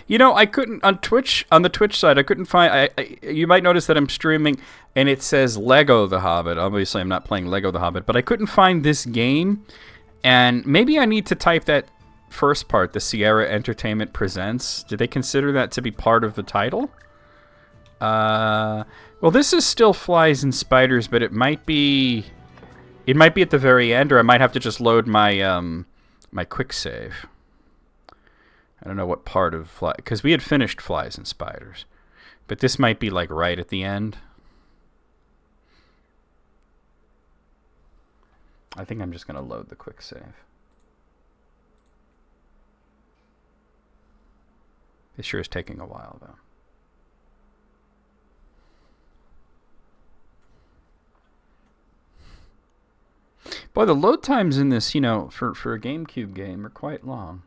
You know, I couldn't on Twitch on the Twitch side. I couldn't find. You might notice that I'm streaming, and it says Lego The Hobbit. Obviously, I'm not playing Lego The Hobbit, but I couldn't find this game, and maybe I need to type that first part, the Sierra Entertainment Presents. Did they consider that to be part of the title? Well, this is still Flies and Spiders, but it might be. It might be at the very end, or I might have to just load my my quick save. I don't know what part of Fly, because we had finished Flies and Spiders, but this might be like right at the end. I think I'm just gonna load the quick save. This sure is taking a while though. Boy, the load times in this, you know, for a GameCube game are quite long.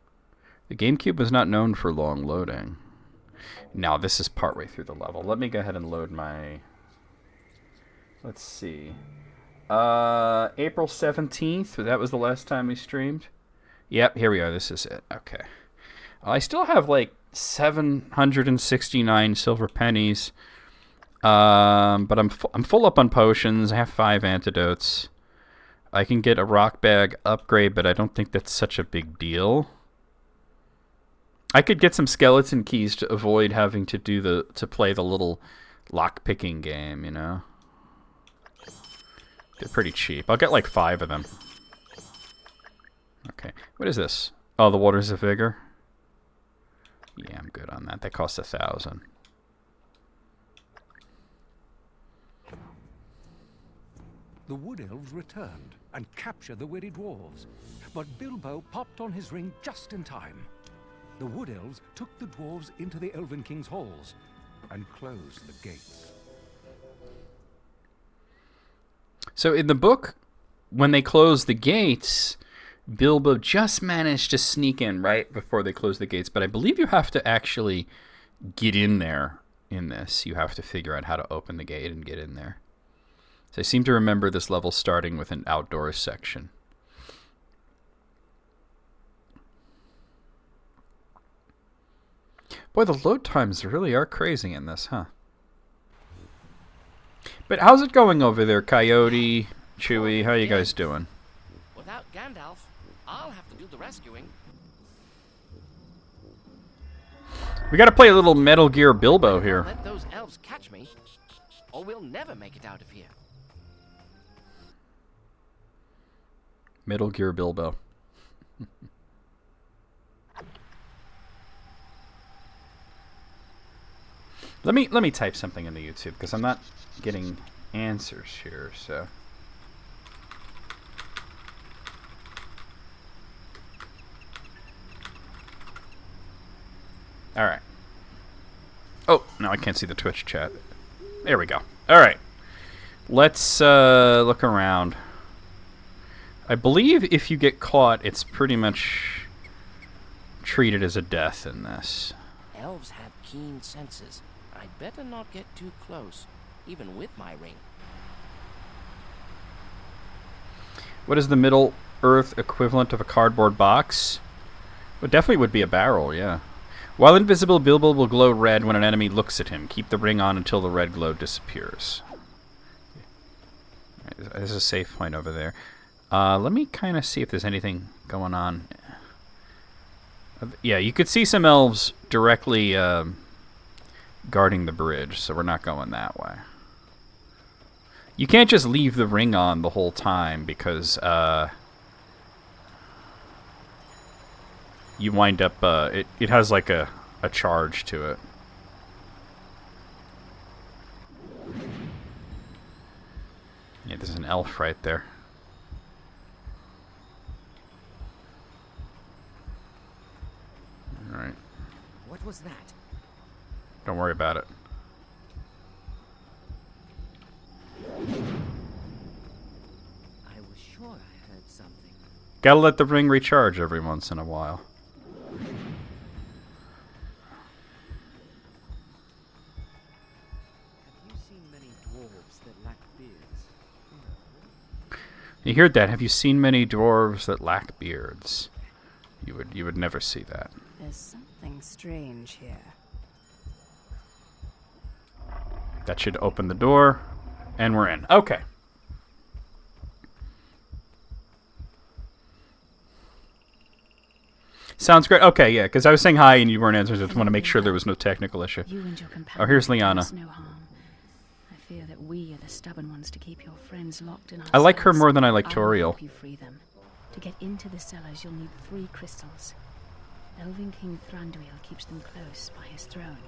The GameCube was not known for long loading. Now, this is partway through the level. Let me go ahead and load my... Let's see. April 17th, that was the last time we streamed. Yep, here we are. This is it. Okay. I still have like 769 silver pennies. But I'm full up on potions. I have 5 antidotes. I can get a rock bag upgrade, but I don't think that's such a big deal. I could get some skeleton keys to avoid having to play the little lock picking game, you know. They're pretty cheap. I'll get like 5 of them. Okay, what is this? Oh, the Waters of Vigor. Yeah, I'm good on that. That costs 1,000. The Wood Elves returned and captured the weary dwarves, but Bilbo popped on his ring just in time. The Wood Elves took the dwarves into the Elven King's halls and closed the gates. So in the book, when they closed the gates, Bilbo just managed to sneak in right before they closed the gates. But I believe you have to actually get in there in this. You have to figure out how to open the gate and get in there. So I seem to remember this level starting with an outdoors section. Boy, the load times really are crazy in this, huh? But how's it going over there, Coyote, Chewie? How you guys doing? Without Gandalf, I'll have to do the rescuing. We gotta play a little Metal Gear Bilbo here. Let those elves catch me, or we'll never make it out of here. Metal Gear Bilbo. Let me type something into YouTube because I'm not getting answers here, so. All right. Oh, no, I can't see the Twitch chat. There we go. All right. Let's look around. I believe if you get caught, it's pretty much treated as a death in this. Elves have keen senses. I'd better not get too close, even with my ring. What is the Middle Earth equivalent of a cardboard box? Well, it definitely would be a barrel, yeah. While invisible, Bilbo will glow red when an enemy looks at him. Keep the ring on until the red glow disappears. Right, there's a safe point over there. Let me kind of see if there's anything going on. Yeah, you could see some elves directly guarding the bridge, so we're not going that way. You can't just leave the ring on the whole time because you wind up, it has like a charge to it. Yeah, there's an elf right there. Alright. What was that? Don't worry about it. I was sure I heard something. Gotta let the ring recharge every once in a while. Have you seen many dwarves that lack beards? You heard that? Have you seen many dwarves that lack beards? You would never see that. There's something strange here. That should open the door, and we're in. Okay. Sounds great. Okay, yeah, because I was saying hi and you weren't answering, so I just want to make sure there was no technical issue. You and your Oh, here's Liana. No harm. I fear that we are the stubborn ones to keep your friends locked in our I like her cells. more than I like I'll Toriel. help you free them. To get into the cellars, you'll need 3 crystals. Elven King Thranduil keeps them close by his throne.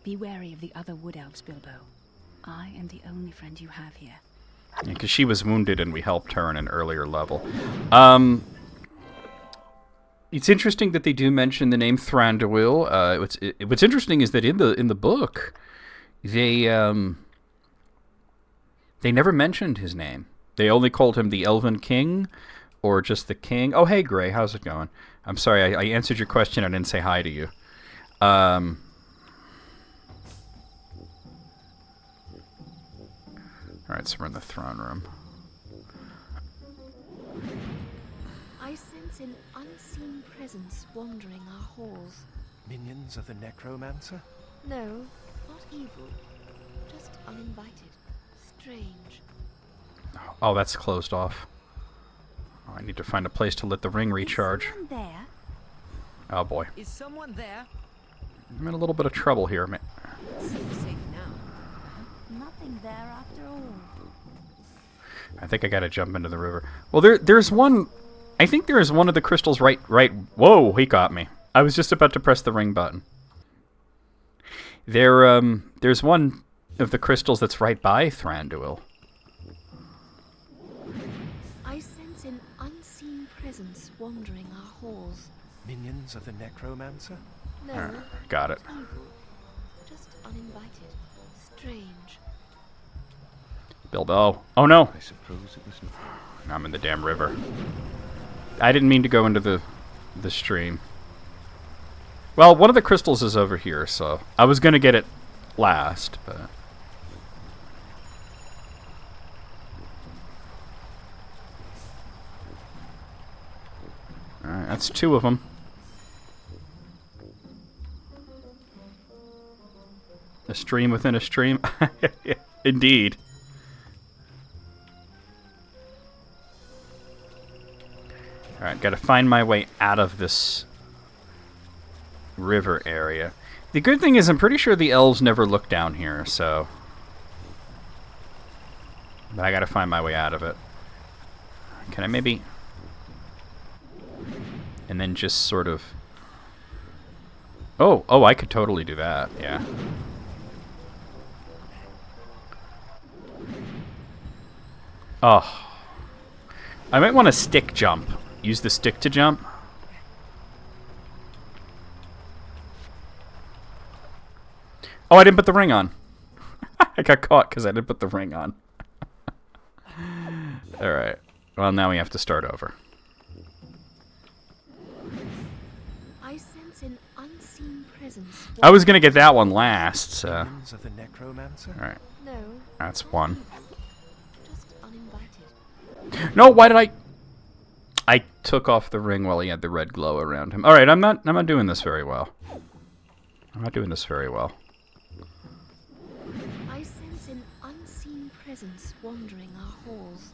Be wary of the other wood elves, Bilbo. I am the only friend you have here. Because she was wounded and we helped her in an earlier level. It's interesting that they do mention the name Thranduil. What's interesting is that in the book, they never mentioned his name. They only called him the Elven King, or just the King. Oh, hey, Gray, how's it going? I'm sorry, I answered your question. I didn't say hi to you. All right, so we're in the throne room. I sense an unseen presence wandering our halls. Minions of the necromancer? No, not evil. Just uninvited. Strange. Oh, that's closed off. Oh, I need to find a place to let the ring recharge. Is someone there? Oh, boy. Is someone there? I'm in a little bit of trouble here, man. Seems safe now. Nothing there after all. I think I gotta jump into the river. Well, there's one... I think there is one of the crystals right... Whoa, he got me. I was just about to press the ring button. There's one of the crystals that's right by Thranduil. I sense an unseen presence wandering our halls. Minions of the necromancer? No, Got it. not evil. Just uninvited. Strange. Bilbo. Oh, no. I suppose it was I'm in the damn river. I didn't mean to go into the stream. Well, one of the crystals is over here, so I was going to get it last, but... Alright, that's 2 of them. A stream within a stream? Indeed. Alright, gotta find my way out of this river area. The good thing is I'm pretty sure the elves never look down here, so... But I gotta find my way out of it. Can I maybe... And then just sort of... Oh, I could totally do that, yeah. Oh. I might want to stick jump. Use the stick to jump. Oh, I didn't put the ring on. I got caught because I didn't put the ring on. Alright. Well, now we have to start over. I sense an unseen presence. I was going to get that one last, so... Minions of the necromancer? Alright. No, That's one. just uninvited. No, why did I took off the ring while he had the red glow around him. Alright, I'm not doing this very well. I'm not doing this very well. I sense an unseen presence wandering our halls.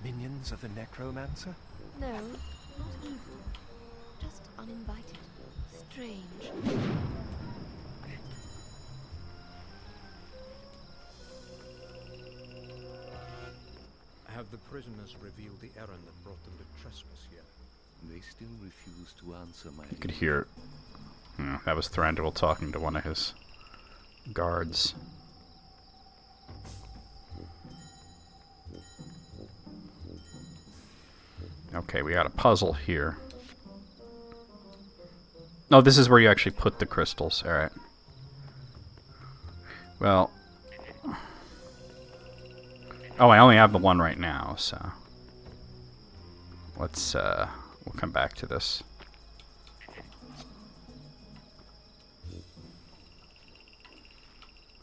Minions of the necromancer? No, not evil. Just uninvited. Strange. Have the prisoners revealed the errand that brought them to trespass here? They still refuse to answer my... You could hear it. Yeah, that was Thranduil talking to one of his guards. Okay, we got a puzzle here. Oh, this is where you actually put the crystals. Alright. Well... Oh, I only have the one right now, so... Let's, we'll come back to this.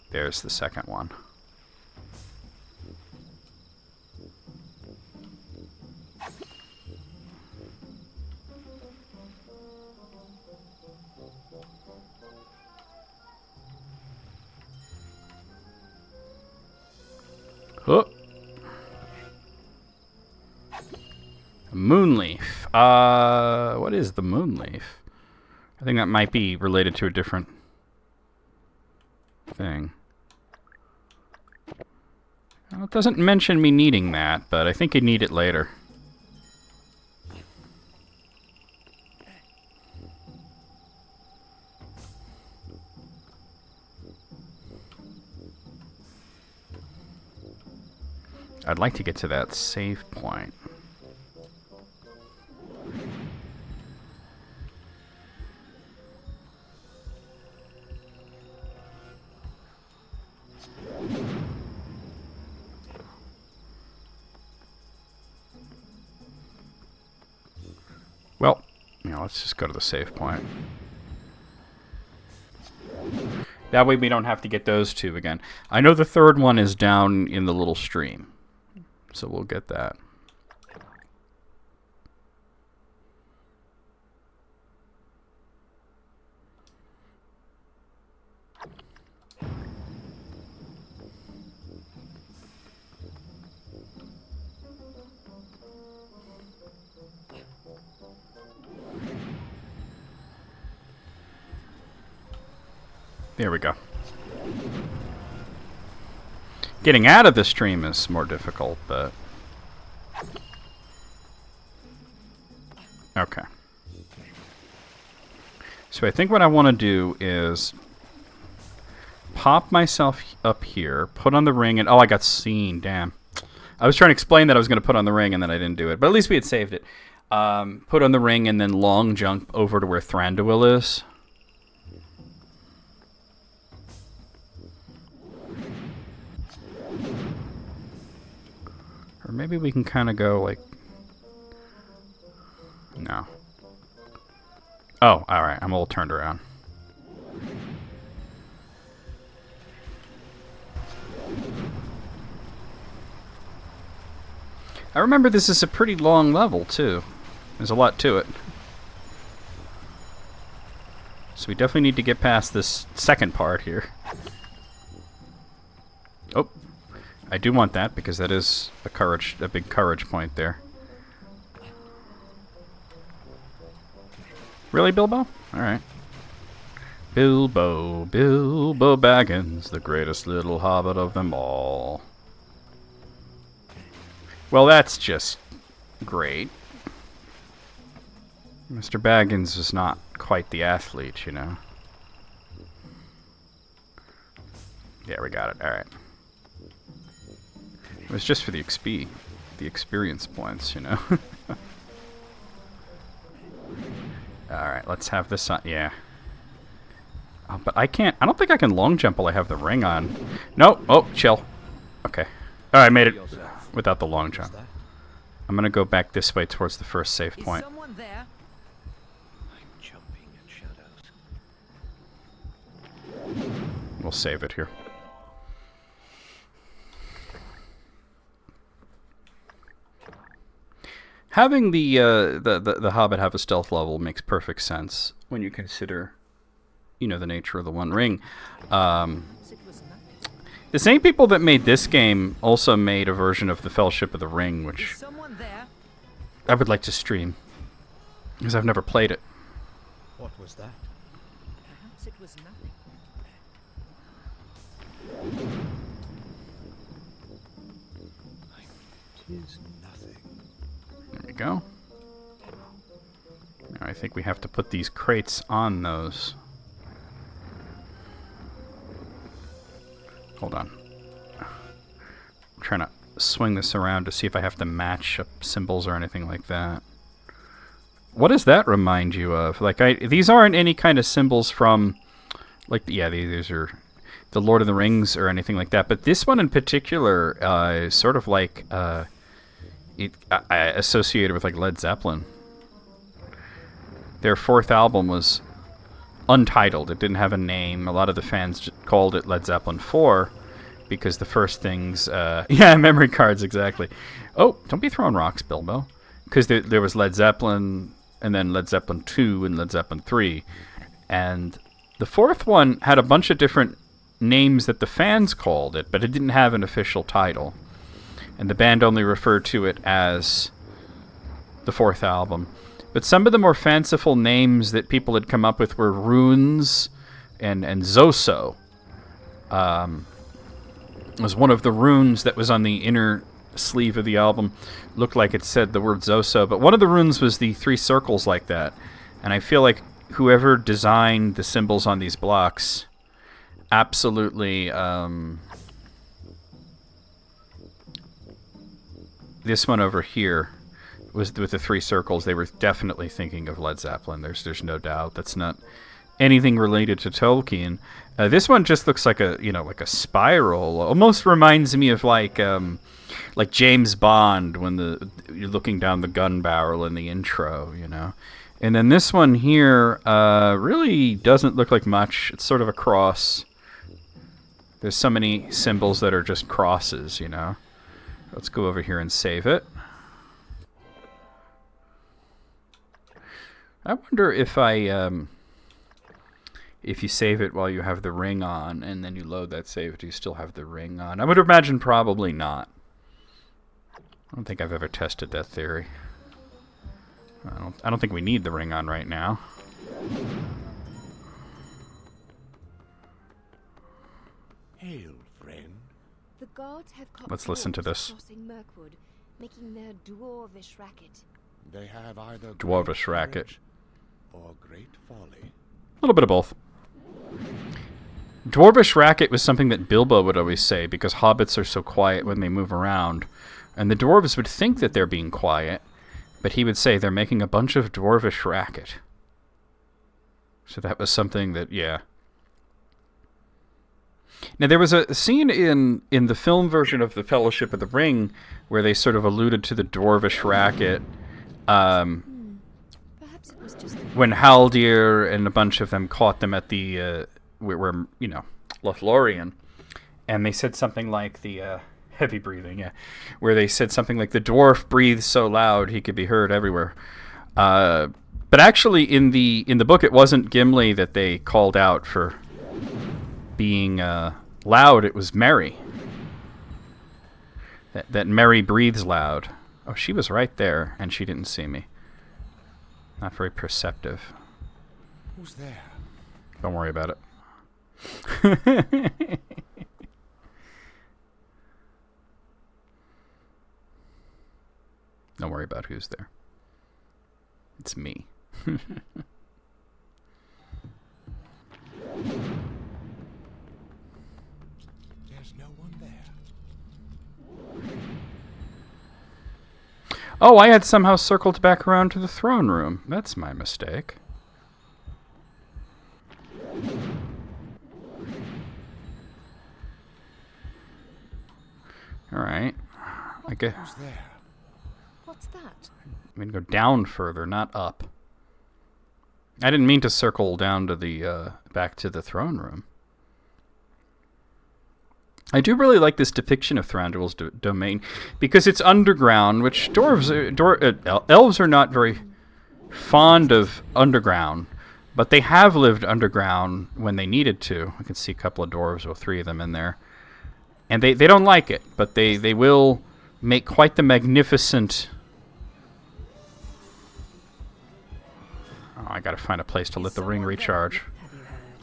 There's the second one. What is the Moonleaf? I think that might be related to a different thing. Well, it doesn't mention me needing that, but I think I need it later. I'd like to get to that save point. Well, let's just go to the save point. That way we don't have to get those two again. I know the third one is down in the little stream, so we'll get that. There we go. Getting out of the stream is more difficult, but... Okay. So I think what I want to do is pop myself up here, put on the ring, and... Oh, I got seen, damn. I was trying to explain that I was going to put on the ring, and then I didn't do it. But at least we had saved it. Put on the ring, and then long jump over to where Thranduil is. Or maybe we can kind of go like... No. Oh, alright. I'm all turned around. I remember this is a pretty long level, too. There's a lot to it. So we definitely need to get past this second part here. Oh. I do want that because that is a big courage point there. Really, Bilbo? Alright. Bilbo Baggins, the greatest little hobbit of them all. Well, that's just great. Mr. Baggins is not quite the athlete, you know. Yeah, we got it. Alright. It was just for the XP, the experience points, you know. Alright, let's have this on. Yeah. Oh, but I can't. I don't think I can long jump while I have the ring on. Nope. Oh, chill. Okay. Oh, I made it without the long jump. I'm going to go back this way towards the first save point. Is someone there? I'm jumping at shadows. We'll save it here. Having the Hobbit have a stealth level makes perfect sense when you consider, the nature of the One Ring. The same people that made this game also made a version of the Fellowship of the Ring, which I would like to stream, because I've never played it. What was that? Perhaps it was nothing. It is nothing. There we go. Now I think we have to put these crates on those. Hold on. I'm trying to swing this around to see if I have to match up symbols or anything like that. What does that remind you of? Like, these aren't any kind of symbols from, like, yeah, these are the Lord of the Rings or anything like that. But this one in particular is sort of like associated with like Led Zeppelin. Their fourth album was untitled. It didn't have a name. A lot of the fans called it Led Zeppelin 4 because the first things... yeah, memory cards, exactly. Oh, don't be throwing rocks, Bilbo. Because there was Led Zeppelin, and then Led Zeppelin 2 and Led Zeppelin 3. And the fourth one had a bunch of different names that the fans called it, but it didn't have an official title. And the band only referred to it as the fourth album. But some of the more fanciful names that people had come up with were runes and Zoso. Was one of the runes that was on the inner sleeve of the album. Looked like it said the word Zoso, but one of the runes was the 3 circles like that. And I feel like whoever designed the symbols on these blocks absolutely... this one over here was with the 3 circles. They were definitely thinking of Led Zeppelin. There's no doubt. That's not anything related to Tolkien. This one just looks like a like a spiral. Almost reminds me of like James Bond when you're looking down the gun barrel in the intro, And then this one here really doesn't look like much. It's sort of a cross. There's so many symbols that are just crosses, Let's go over here and save it. I wonder if if you save it while you have the ring on, and then you load that save, do you still have the ring on? I would imagine probably not. I don't think I've ever tested that theory. I don't think we need the ring on right now. Hail, friend. The guards have caught Let's listen to dwarves this. crossing Mirkwood, making their dwarvish racket. They have either Dwarvish great racket. courage or great folly. A little bit of both. Dwarvish racket was something that Bilbo would always say, because hobbits are so quiet when they move around. And the dwarves would think that they're being quiet, but he would say they're making a bunch of dwarvish racket. So that was something that, yeah. Now, there was a scene in the film version of The Fellowship of the Ring where they sort of alluded to the dwarvish racket. Perhaps it was just When Haldir and a bunch of them caught them at the, Lothlorien. And they said something like the, heavy breathing, yeah. Where they said something like, the dwarf breathes so loud he could be heard everywhere. But actually, in the book, it wasn't Gimli that they called out for being loud. It was Merry. That Merry breathes loud. Oh, she was right there, and she didn't see me. Not very perceptive. Who's there? Don't worry about it. Don't worry about who's there. It's me. There's no one there. Oh, I had somehow circled back around to the throne room. That's my mistake. Alright. I guess Who's there? what's that? I'm going to go down further, not up. I didn't mean to circle down to the back to the throne room. I do really like this depiction of Thranduil's domain because it's underground, which elves are not very fond of underground, but they have lived underground when they needed to. I can see a couple of dwarves or 3 of them in there. And they don't like it, but they will make quite the magnificent... Oh, I gotta find a place to let the ring recharge.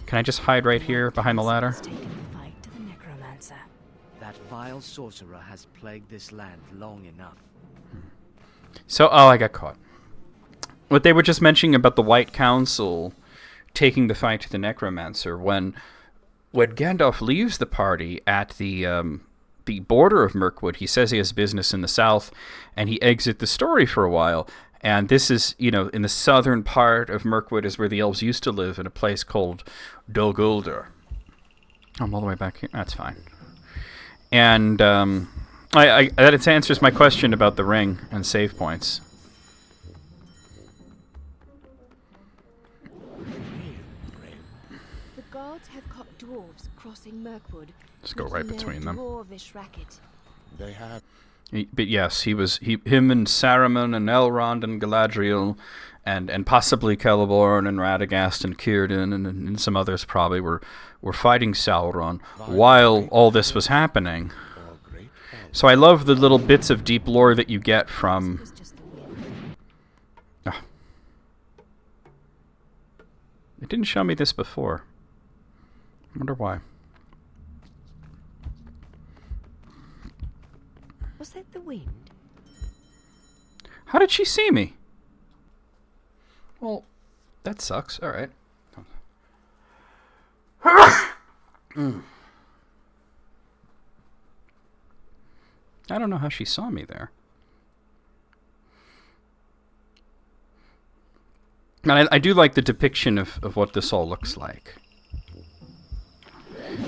Can I just hide right here behind the ladder? That vile sorcerer has plagued this land long enough. So, I got caught. What they were just mentioning about the White Council taking the fight to the Necromancer, when Gandalf leaves the party at the border of Mirkwood, he says he has business in the south, and he exits the story for a while. And this is, in the southern part of Mirkwood is where the elves used to live, in a place called Dol Guldur. I'm all the way back here. That's fine. And that answers my question about the ring and save points. The guards have caught dwarves crossing Mirkwood. Just go right making their between them. Dwarvish racket. They have... But yes, him and Saruman and Elrond and Galadriel and possibly Celeborn and Radagast and Círdan and some others probably were fighting Sauron while all this was happening. or great folly. So I love the little bits of deep lore that you get from It was just the wind. It didn't show me this before. I wonder why. Was that the wind? How did she see me? Well, that sucks. All right. I don't know how she saw me there. And I do like the depiction of what this all looks like.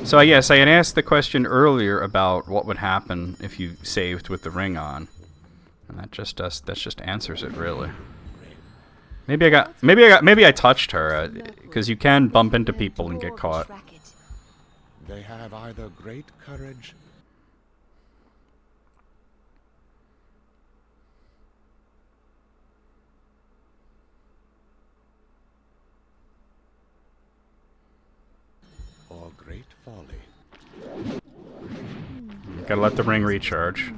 So yes, I had asked the question earlier about what would happen if you saved with the ring on, and that just answers it really. Maybe I touched her, because you can bump into people and get caught. They have either great courage or great folly. Gotta let the ring recharge.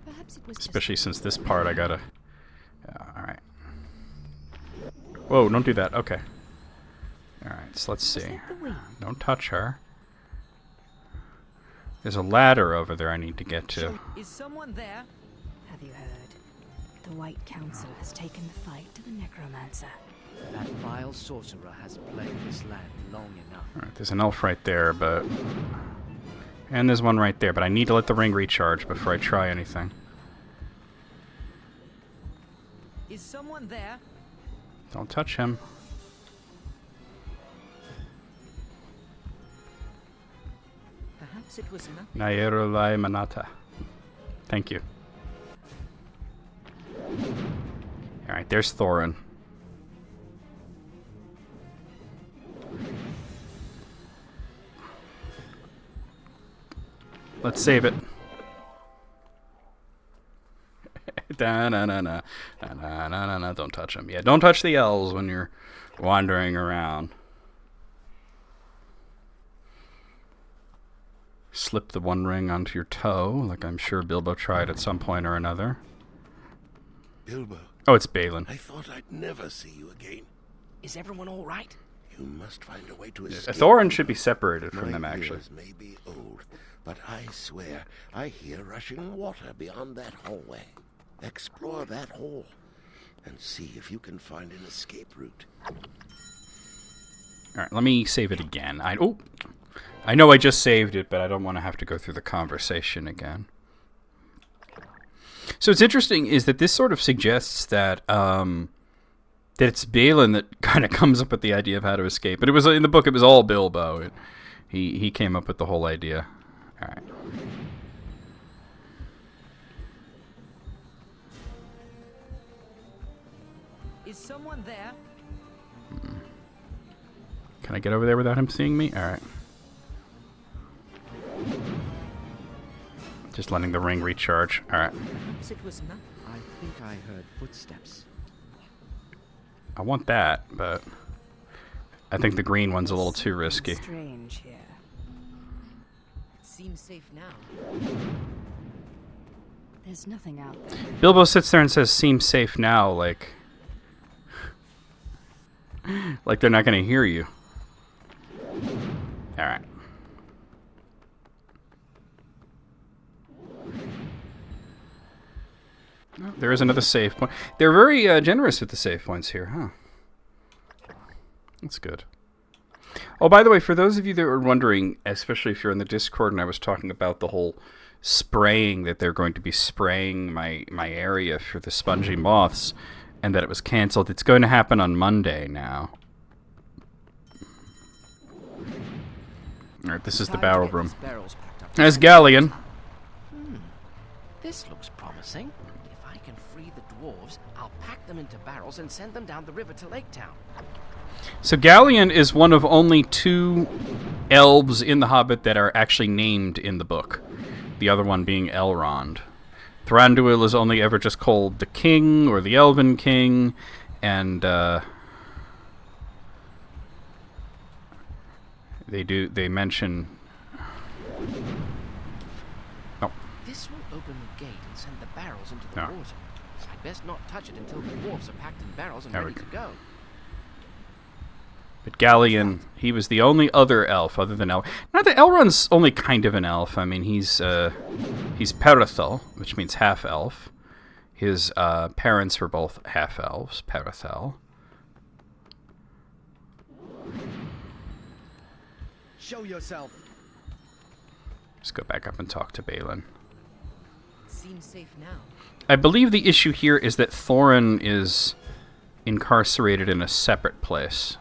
Perhaps it was Especially since this part I gotta... alright. Whoa, don't do that. Okay. Alright, so let's see. Don't touch her. There's a ladder over there I need to get to. Is someone there? Have you heard? The White Council has taken the fight to the Necromancer. That vile sorcerer has plagued this land long enough. Alright, there's an elf right there, but... And there's one right there, but I need to let the ring recharge before I try anything. Is someone there? Don't touch him. Perhaps it was nothing. Nairulai Manata. Thank you. Alright, there's Thorin. Let's save it. Da-na-na-na. Da-na-na-na-na. Don't touch them. Yeah, don't touch the elves when you're wandering around. Slip the one ring onto your toe, like I'm sure Bilbo tried at some point or another. Bilbo, Oh, it's Balin. I thought I'd never see you again. Is everyone all right? You must find a way to escape. Thorin should be separated from My them, actually. ears may be old, but I swear I hear rushing water beyond that hallway. Explore that hole and see if you can find an escape route. Alright, let me save it again. I know I just saved it, but I don't want to have to go through the conversation again. So what's interesting is that this sort of suggests that that it's Balin that kind of comes up with the idea of how to escape. But it was in the book. It was all Bilbo. He came up with the whole idea. All right. Is someone there? Can I get over there without him seeing me? All right. Just letting the ring recharge. All right. Perhaps it was nothing. I think I heard footsteps. I want that, but I think the green one's a little too risky. Strange here. It seems safe now. There's nothing out there. Bilbo sits there and says, "Seems safe now," like they're not going to hear you. All right. Oh, there is another save point. They're very generous with the save points here, huh? That's good. Oh, by the way, for those of you that were wondering, especially if you're in the Discord and I was talking about the whole spraying, that they're going to be spraying my area for the spongy moths, and that it was canceled, it's going to happen on Monday now. Alright, this is the barrel room. There's Galleon. This looks promising. If I can free the dwarves, I'll pack them into barrels and send them down the river to Lake Town. So Galleon is one of only 2 elves in The Hobbit that are actually named in the book. The other one being Elrond. Thranduil is only ever just called the King or the Elven King, and they mention. Oh. This will open the gate and send the barrels into the No. water. So I'd best not touch it until the dwarves are packed in barrels and There we ready to go. But Galleon, he was the only other elf other than Elrond. Now, the Elrond's only kind of an elf. I mean, he's Perithel, which means half-elf. His parents were both half-elves, Perithel. Show yourself. Let's go back up and talk to Balin. Seems safe now. I believe the issue here is that Thorin is incarcerated in a separate place.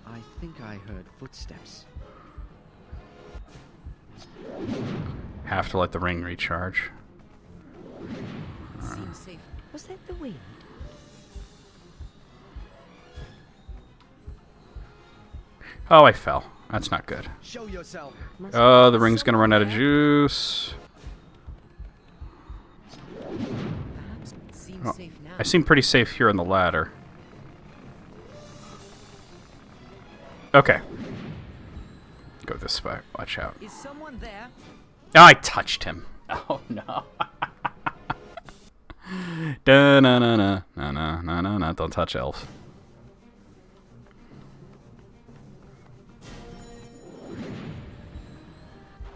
I think I heard footsteps. Have to let the ring recharge. Seems safe. Was that the wind? Oh, I fell. That's not good. Show yourself. Oh, the ring's gonna run out of juice. Perhaps it seems Oh, safe now. I seem pretty safe here on the ladder. Okay. Go this way. Watch out. Is someone there? Oh, I touched him. Oh, no. Da-na-na-na. Don't touch elves.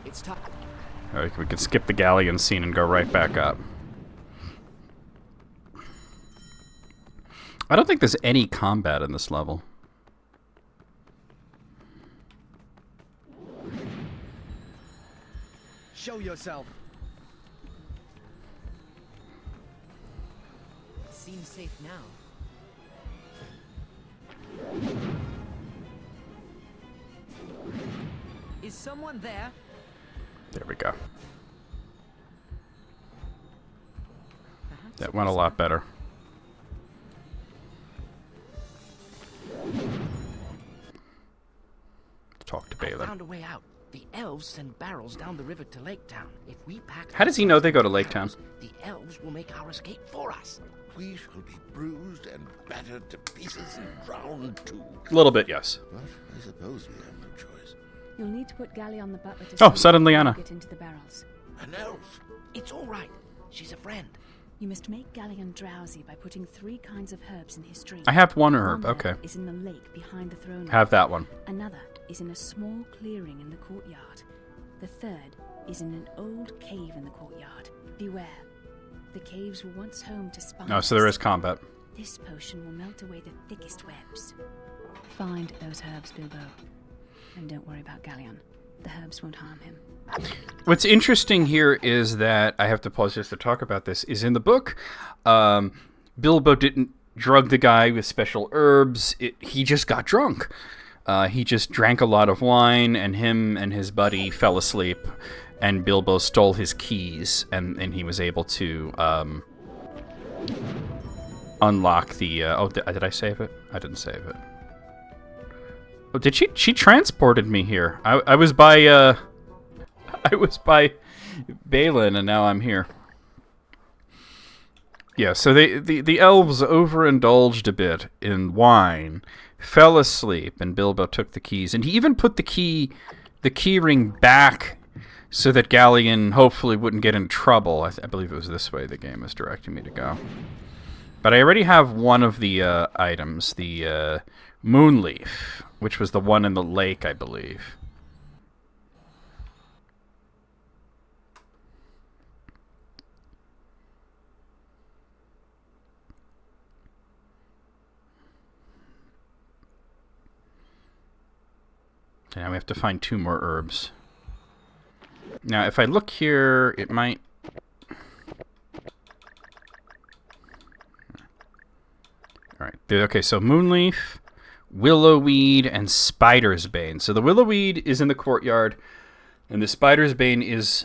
It's time. Alright, we can skip the Galleon scene and go right back up. I don't think there's any combat in this level. Show yourself. Seems safe now. Is someone there? There we go. Perhaps That it went a was lot better. Talk to I Balin. found a way out. The elves send barrels down the river to Lake Town. If we pack How does he know they go to Lake Town? the elves will make our escape for us. We shall be bruised and battered to pieces and drowned too. A little bit, yes. But I suppose we have no choice. You'll need to put Galleon the butler to Oh, sleep suddenly before you Anna. get into the barrels. An elf? It's all right. She's a friend. You must make Galleon drowsy by putting 3 kinds of herbs in his drink. I have one herb. One Okay. herb is in the lake behind the throne room. Have that one. Another is in a small clearing in the courtyard. The third is in an old cave in the courtyard. Beware. The caves were once home to spiders. Oh, so there is combat. This potion will melt away the thickest webs. Find those herbs, Bilbo. And don't worry about Galleon. The herbs won't harm him. What's interesting here is that I have to pause just to talk about this. Is in the book, Bilbo didn't drug the guy with special herbs. He just got drunk. He just drank a lot of wine, and him and his buddy fell asleep. And Bilbo stole his keys, and he was able to unlock the. Did I save it? I didn't save it. Oh, did she? She transported me here. I was by. I was by Balin, and now I'm here. Yeah, so the elves overindulged a bit in wine, fell asleep, and Bilbo took the keys, and he even put the key ring back so that Galleon hopefully wouldn't get in trouble. I believe it was this way the game is directing me to go. But I already have one of the items, the Moonleaf, which was the one in the lake, I believe. So now we have to find 2 more herbs. Now, if I look here, it might... Alright, okay, so Moonleaf, Willowweed, and Spider's Bane. So the Willowweed is in the courtyard, and the Spider's Bane is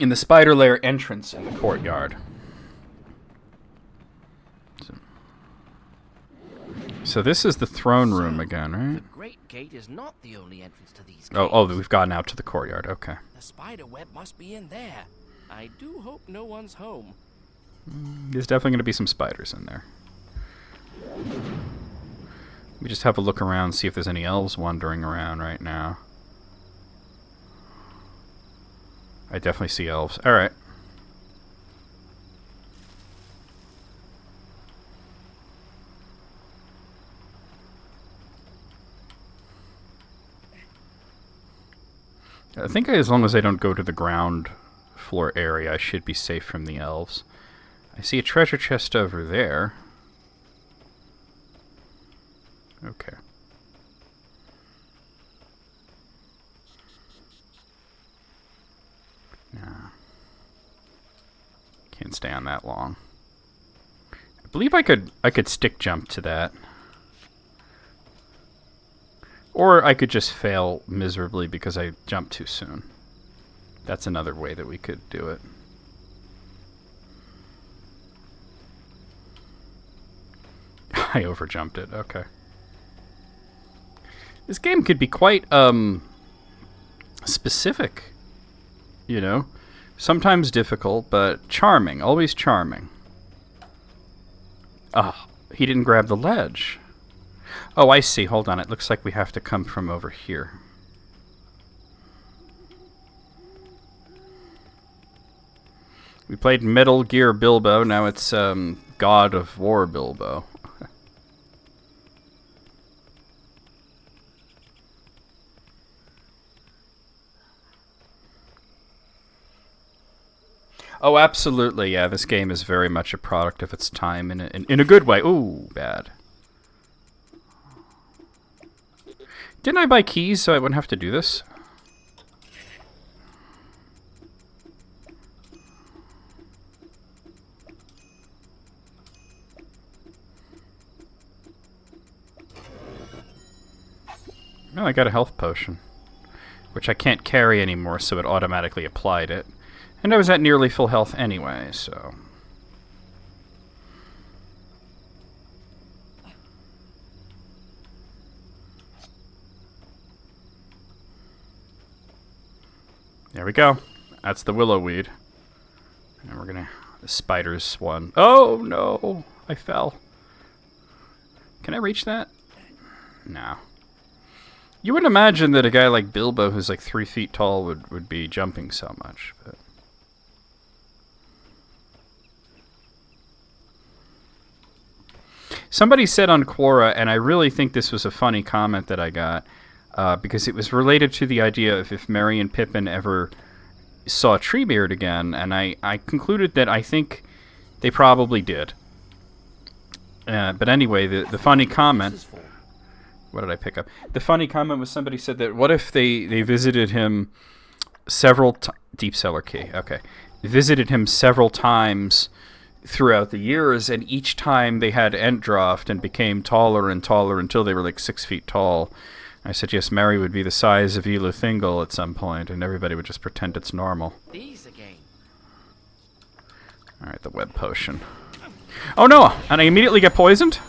in the Spider Lair entrance in the courtyard. So this is the throne room again, The right? Great Gate is not the only entrance to these Oh, caves. we've gotten out to the courtyard, okay. The spider web must be in there. I do hope no one's home. There's definitely going to be some spiders in there. We just have a look around, see if there's any elves wandering around right now. I definitely see elves. Alright. I think as long as I don't go to the ground floor area, I should be safe from the elves. I see a treasure chest over there. Okay. Nah. Can't stay on that long. I believe I could stick jump to that. Or I could just fail miserably because I jumped too soon. That's another way that we could do it. I overjumped it, okay. This game could be quite, specific, you know? Sometimes difficult, but charming, always charming. Oh, he didn't grab the ledge. Oh, I see, hold on, it looks like we have to come from over here. We played Metal Gear Bilbo, now it's, God of War Bilbo. Oh, absolutely, yeah, this game is very much a product of its time in a good way. Ooh, bad. Didn't I buy keys so I wouldn't have to do this? Well, I got a health potion, which I can't carry anymore, so it automatically applied it. And I was at nearly full health anyway, so... There we go. That's the willow weed. And we're gonna... The spider's one. Oh, no! I fell. Can I reach that? No. You wouldn't imagine that a guy like Bilbo, who's like 3 feet tall, would be jumping so much, but... Somebody said on Quora, and I really think this was a funny comment that I got, because it was related to the idea of if Merry and Pippin ever saw Treebeard again, and I concluded that I think they probably did. But anyway, the funny comment... What did I pick up? The funny comment was somebody said that what if they visited him several... Deep cellar key, okay. Visited him several times throughout the years, and each time they had Entdraft and became taller and taller until they were like 6 feet tall. I said, yes, Merry would be the size of Eluthingle at some point, and everybody would just pretend it's normal. These again. Alright, the web potion. Oh no! And I immediately get poisoned?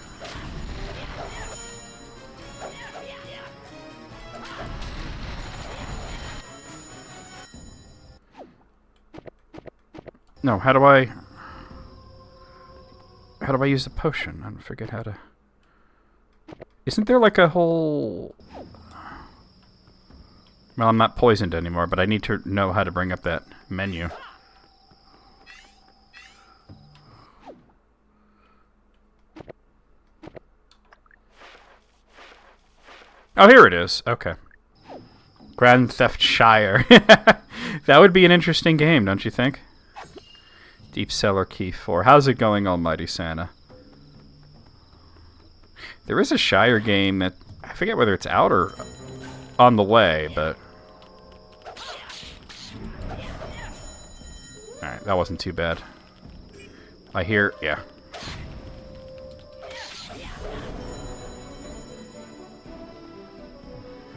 No, how do I use the potion? I forget how to... Isn't there like a whole... Well, I'm not poisoned anymore, but I need to know how to bring up that menu. Oh, here it is. Okay. Grand Theft Shire. That would be an interesting game, don't you think? Deep Cellar Key 4. How's it going, Almighty Santa? There is a Shire game that... I forget whether it's out or on the way, but... Alright, that wasn't too bad. I hear... Yeah.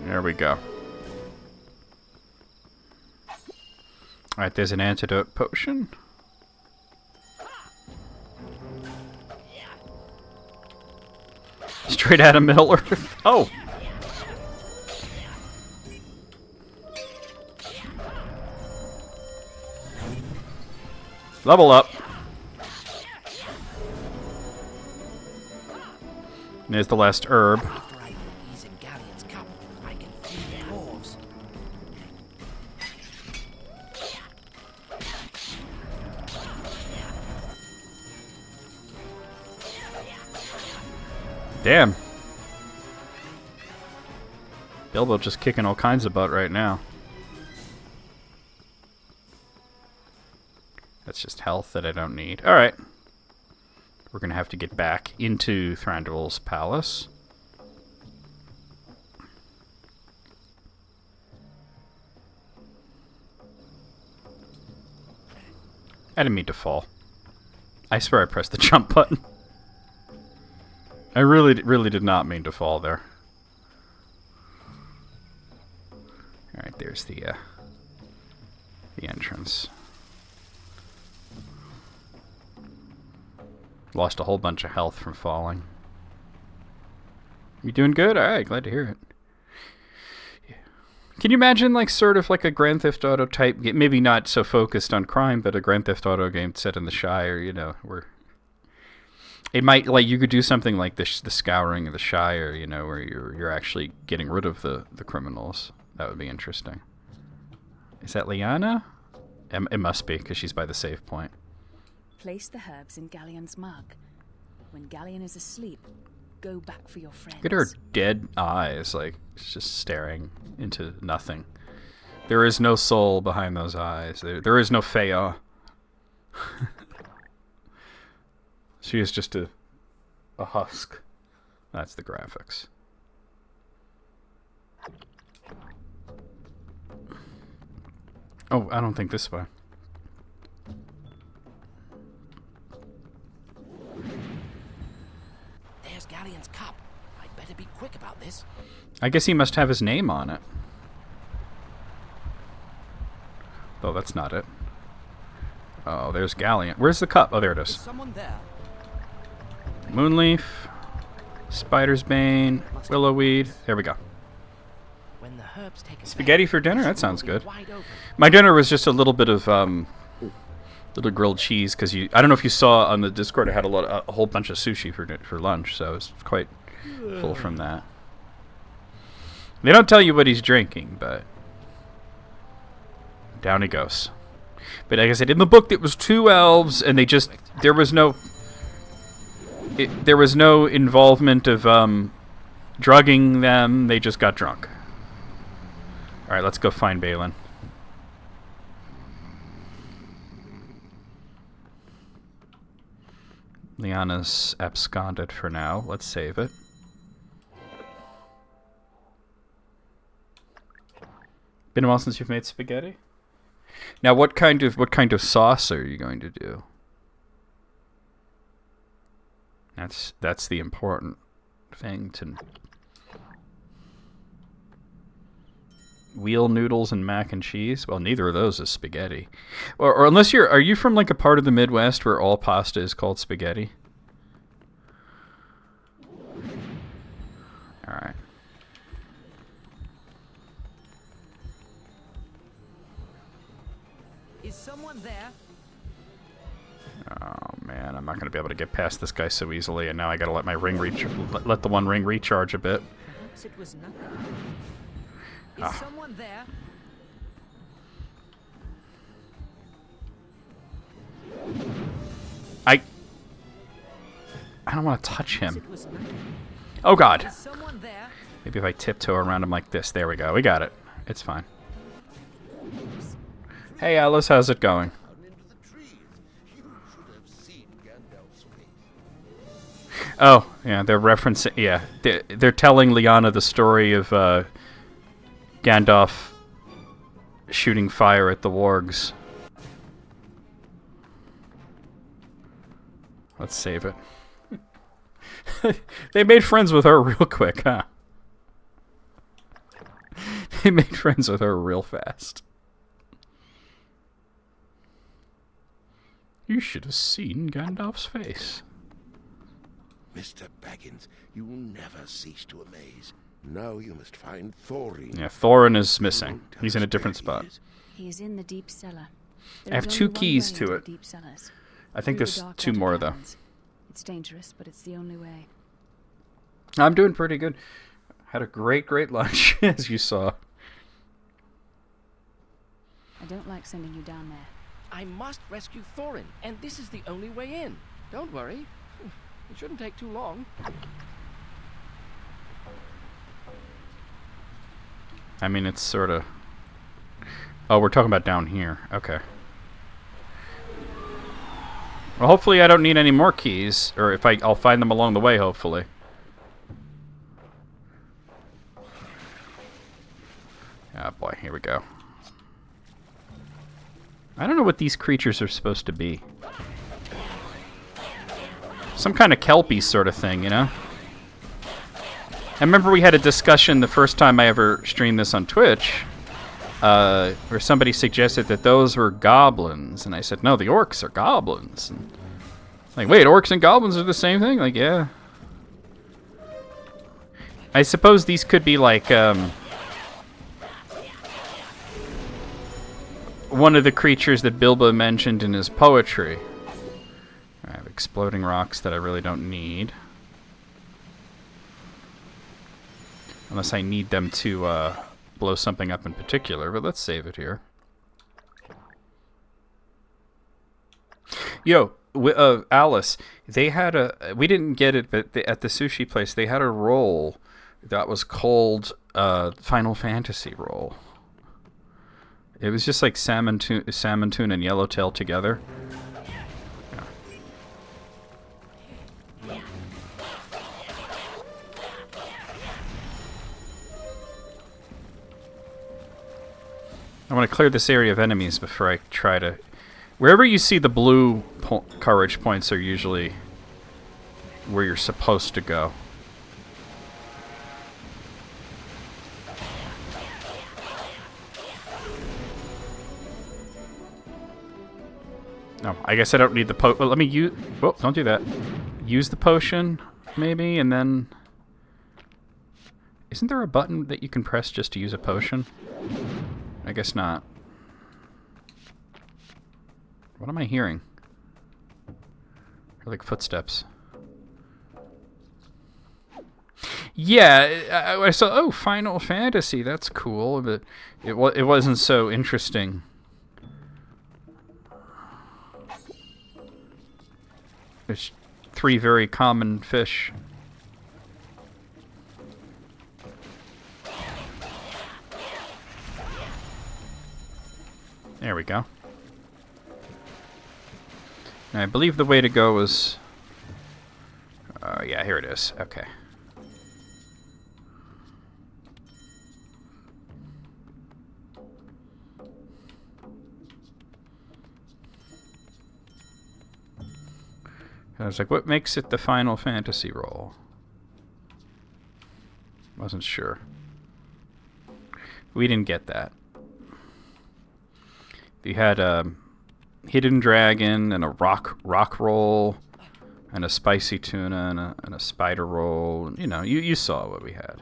There we go. Alright, there's an antidote potion. Straight out of Middle Earth. Oh! Level up. And there's the last herb. Damn. Bilbo just kicking all kinds of butt right now. That's just health that I don't need. Alright. We're going to have to get back into Thranduil's palace. I didn't mean to fall. I swear I pressed the jump button. I really did not mean to fall there. Alright, there's the entrance. Lost a whole bunch of health from falling. You doing good? Alright, glad to hear it. Yeah. Can you imagine, like, sort of like a Grand Theft Auto type game? Maybe not so focused on crime, but a Grand Theft Auto game set in the Shire, you know, where... It might, like, you could do something like the Scouring of the Shire, you know, where you're actually getting rid of the criminals. That would be interesting. Is that Lyanna? It must be, because she's by the save point. Place the herbs in Galleon's mug. When Galleon is asleep, go back for your friends. Look at her dead eyes, like, she's just staring into nothing. There is no soul behind those eyes. There is no Fea. She is just a husk. That's the graphics. Oh, I don't think this way. There's Galleon's cup. I'd better be quick about this. I guess he must have his name on it. Oh, that's not it. Oh, there's Galleon. Where's the cup? Oh, there it is. Someone there. Moonleaf, Spider's Bane, Willowweed. There we go. When the herbs take Spaghetti for dinner? That sounds good. My dinner was just a little bit of little grilled cheese because I don't know if you saw on the Discord I had a whole bunch of sushi for lunch, so I was quite full from that. They don't tell you what he's drinking, but down he goes. But like I said, in the book it was 2 elves, and there was no involvement of drugging them. They just got drunk. All right, let's go find Balin. Lyanna's absconded for now. Let's save it. Been a while since you've made spaghetti. Now, what kind of sauce are you going to do? That's the important thing to. Wheel noodles and mac and cheese? Well, neither of those is spaghetti. Or unless are you from like a part of the Midwest where all pasta is called spaghetti? All right. Is someone there? Oh man, I'm not going to be able to get past this guy so easily, and now I got to let my ring let the one ring recharge a bit. Perhaps it was nothing. Is someone there? I don't want to touch him. Oh god. Is someone there? Maybe if I tiptoe around him like this. There we go. We got it. It's fine. Hey Alice, how's it going? Oh, yeah, they're referencing, yeah, they're telling Lyanna the story of Gandalf shooting fire at the wargs. Let's save it. They made friends with her real quick, huh? They made friends with her real fast. You should have seen Gandalf's face. Mr. Baggins, you never cease to amaze. Now you must find Thorin. Yeah, Thorin is missing. He's in a different spot. He is in the deep cellar. I have 2 keys to it. I think there's 2 more, though. It's dangerous, but it's the only way. I'm doing pretty good. Had a great lunch, as you saw. I don't like sending you down there. I must rescue Thorin, and this is the only way in. Don't worry. It shouldn't take too long. I mean, it's sort of... Oh, we're talking about down here. Okay. Well, hopefully I don't need any more keys, or if I'll find them along the way, hopefully. Oh boy, here we go. I don't know what these creatures are supposed to be. Some kind of kelpie sort of thing, you know? I remember we had a discussion the first time I ever streamed this on Twitch, where somebody suggested that those were goblins, and I said, no, the orcs are goblins. And like, wait, orcs and goblins are the same thing? Like, yeah. I suppose these could be like, one of the creatures that Bilbo mentioned in his poetry. I have exploding rocks that I really don't need. Unless I need them to blow something up in particular, but let's save it here. Yo, Alice, they had a... We didn't get it, but at the sushi place, they had a roll that was called Final Fantasy roll. It was just like salmon tuna and yellowtail together. I want to clear this area of enemies before I try to... Wherever you see the blue courage points are usually where you're supposed to go. No, I guess I don't need the well, let me use... Oh, don't do that. Use the potion, maybe, and then... Isn't there a button that you can press just to use a potion? I guess not. What am I hearing? They're like footsteps. Yeah, I saw, oh, Final Fantasy, that's cool, but it wasn't so interesting. There's 3 very common fish. There we go. Now, I believe the way to go is... yeah, here it is. Okay. I was like, what makes it the Final Fantasy roll? Wasn't sure. We didn't get that. You had a hidden dragon and a rock roll and a spicy tuna and a spider roll. You know, you saw what we had.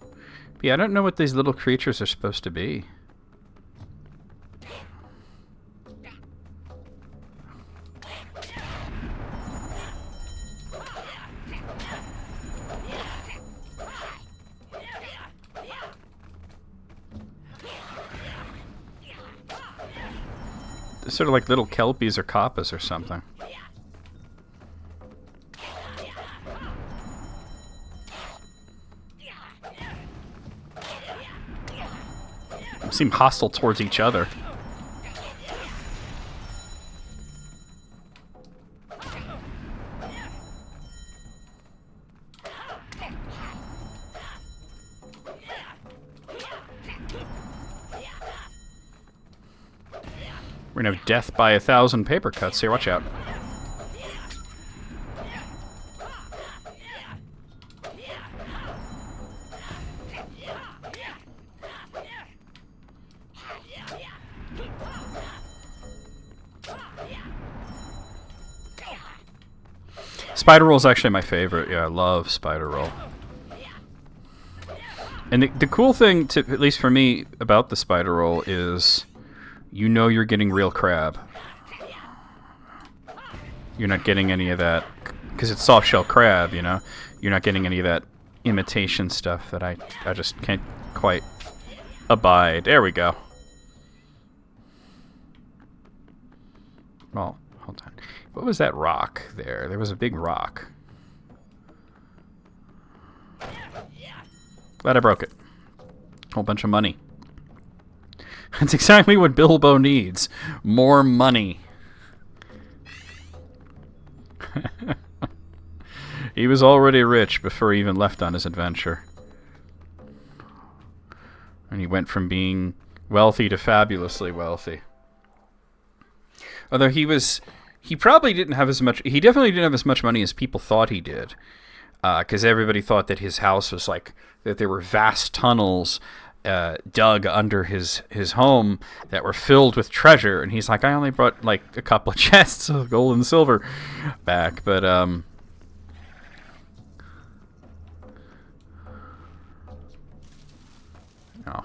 But yeah, I don't know what these little creatures are supposed to be. Sort of like little kelpies or kappas or something. They seem hostile towards each other. We're gonna have death by 1,000 paper cuts here. Watch out. Spider roll is actually my favorite. Yeah, I love spider roll. And the cool thing, at least for me, about the spider roll is... You know you're getting real crab. You're not getting any of that, because it's soft shell crab, you know? You're not getting any of that imitation stuff that I just can't quite abide. There we go. Well, hold on. What was that rock there? There was a big rock. Glad I broke it. Whole bunch of money. That's exactly what Bilbo needs. More money. He was already rich before he even left on his adventure. And he went from being wealthy to fabulously wealthy. Although he probably didn't have as much, he definitely didn't have as much money as people thought he did. Because everybody thought that his house was like, that there were vast tunnels dug under his home that were filled with treasure. And he's like, I only brought like a couple of chests of gold and silver back. But, oh,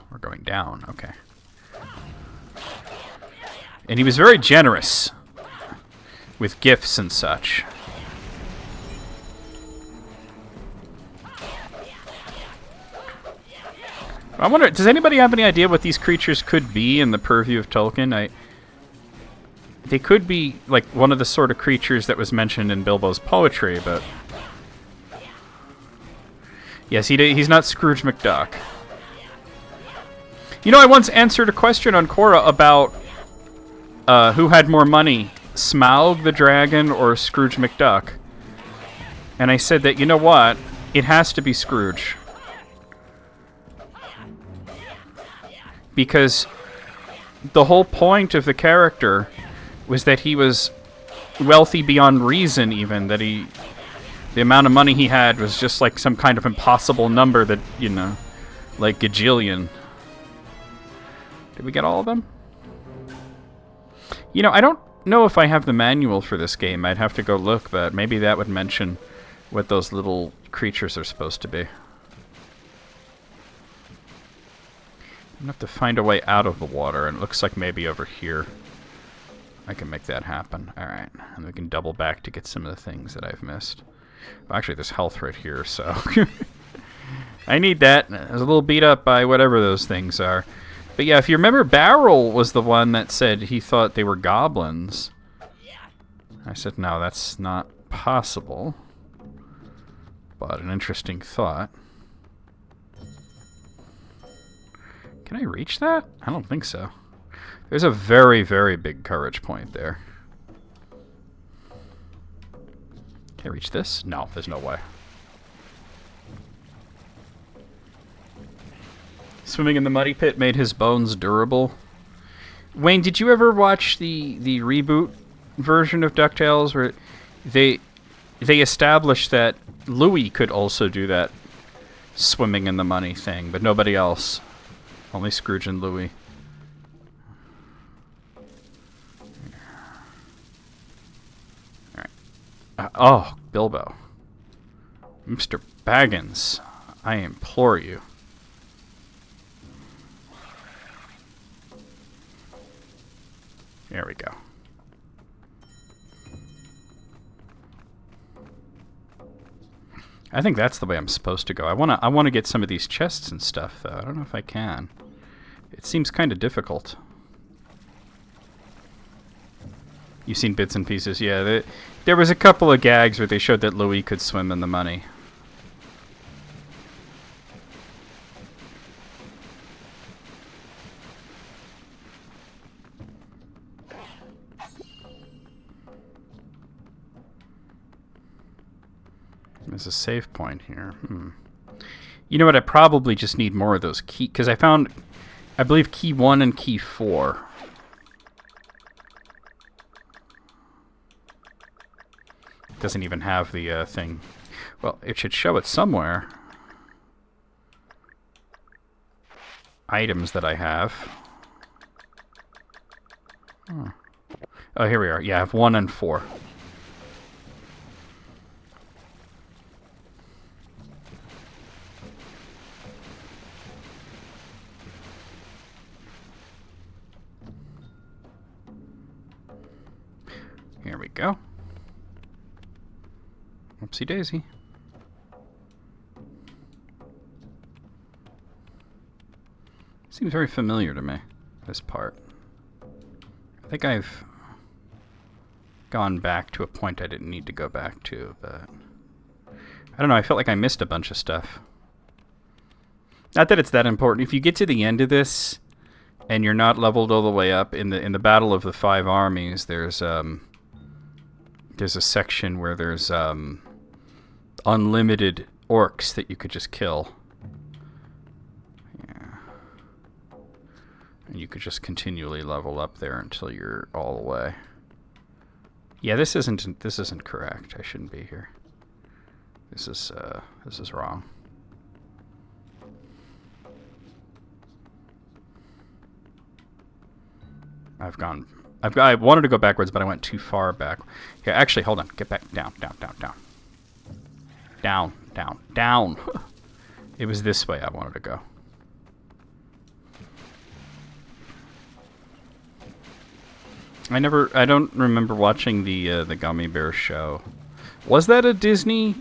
we're going down. Okay. And he was very generous with gifts and such. I wonder, does anybody have any idea what these creatures could be in the purview of Tolkien? They could be like one of the sort of creatures that was mentioned in Bilbo's poetry, but yes, he's not Scrooge McDuck. You know, I once answered a question on Quora about who had more money, Smaug the dragon or Scrooge McDuck, and I said that, you know what, it has to be Scrooge. Because the whole point of the character was that he was wealthy beyond reason, even. That the amount of money he had was just like some kind of impossible number that, you know, like gajillion. Did we get all of them? You know, I don't know if I have the manual for this game. I'd have to go look, but maybe that would mention what those little creatures are supposed to be. I'm going to have to find a way out of the water, and it looks like maybe over here I can make that happen. Alright, and we can double back to get some of the things that I've missed. Well, actually, there's health right here, so I need that. I was a little beat up by whatever those things are. But yeah, if you remember, Barrel was the one that said he thought they were goblins. I said, no, that's not possible. But an interesting thought. Can I reach that? I don't think so. There's a very, very big courage point there. Can I reach this? No, there's no way. Swimming in the muddy pit made his bones durable. Wayne, did you ever watch the reboot version of DuckTales where they established that Louie could also do that swimming in the money thing, but nobody else? Only Scrooge and Louie. Alright. Oh, Bilbo. Mr. Baggins, I implore you. There we go. I think that's the way I'm supposed to go. I wanna get some of these chests and stuff, though. I don't know if I can. It seems kind of difficult. You've seen bits and pieces, yeah. There was a couple of gags where they showed that Louis could swim in the money. There's a save point here. You know what? I probably just need more of those key, because I found, I believe, key 1 and key 4. It doesn't even have the thing. Well, it should show it somewhere. Items that I have. Oh, here we are. Yeah, I have 1 and 4. Here we go. Whoopsie daisy. Seems very familiar to me, this part. I think I've gone back to a point I didn't need to go back to, but I don't know, I felt like I missed a bunch of stuff. Not that it's that important. If you get to the end of this and you're not leveled all the way up, in the Battle of the Five Armies, there's a section where there's unlimited orcs that you could just kill. Yeah. And you could just continually level up there until you're all the way. Yeah, this isn't correct. I shouldn't be here. This is wrong. I wanted to go backwards, but I went too far back. Here, actually, hold on. Get back. Down, down, down, down. Down, down, down. It was this way I wanted to go. I don't remember watching the Gummy Bear show. Was that a Disney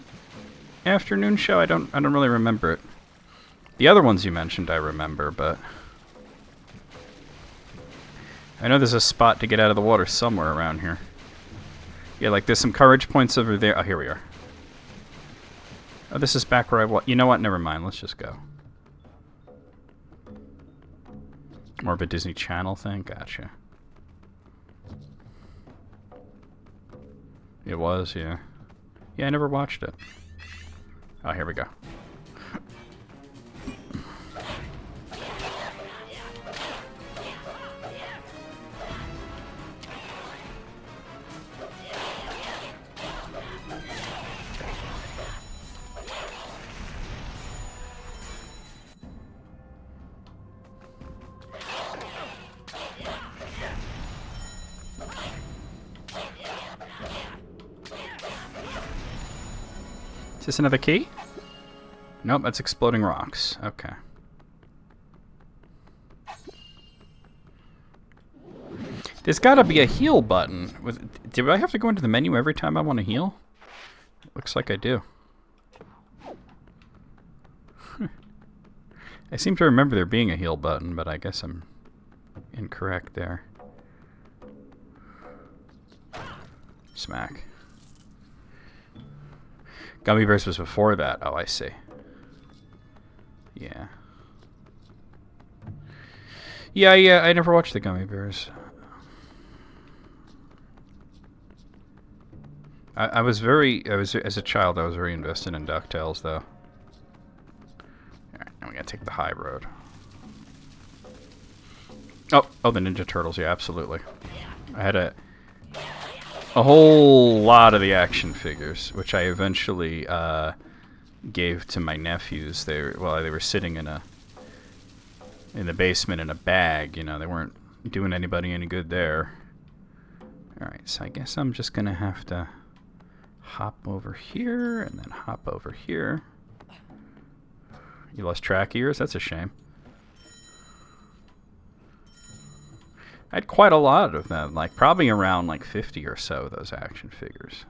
afternoon show? I don't really remember it. The other ones you mentioned I remember, but I know there's a spot to get out of the water somewhere around here. Yeah, like there's some courage points over there. Oh, here we are. Oh, this is back where I was. You know what? Never mind. Let's just go. More of a Disney Channel thing? Gotcha. It was, yeah. Yeah, I never watched it. Oh, here we go. Is this another key? Nope, that's exploding rocks. Okay. There's gotta be a heal button. Do I have to go into the menu every time I want to heal? Looks like I do. I seem to remember there being a heal button, but I guess I'm incorrect there. Smack. Gummy Bears was before that. Oh, I see. Yeah. Yeah, I never watched the Gummy Bears. As a child, I was very invested in DuckTales, though. Alright, now we gotta take the high road. Oh, the Ninja Turtles, yeah, absolutely. I had a whole lot of the action figures, which I eventually gave to my nephews. They were sitting in the basement in a bag. You know, they weren't doing anybody any good there. All right, so I guess I'm just gonna have to hop over here and then hop over here. You lost track of yours? That's a shame. I had quite a lot of them, like probably around like 50 or so of those action figures.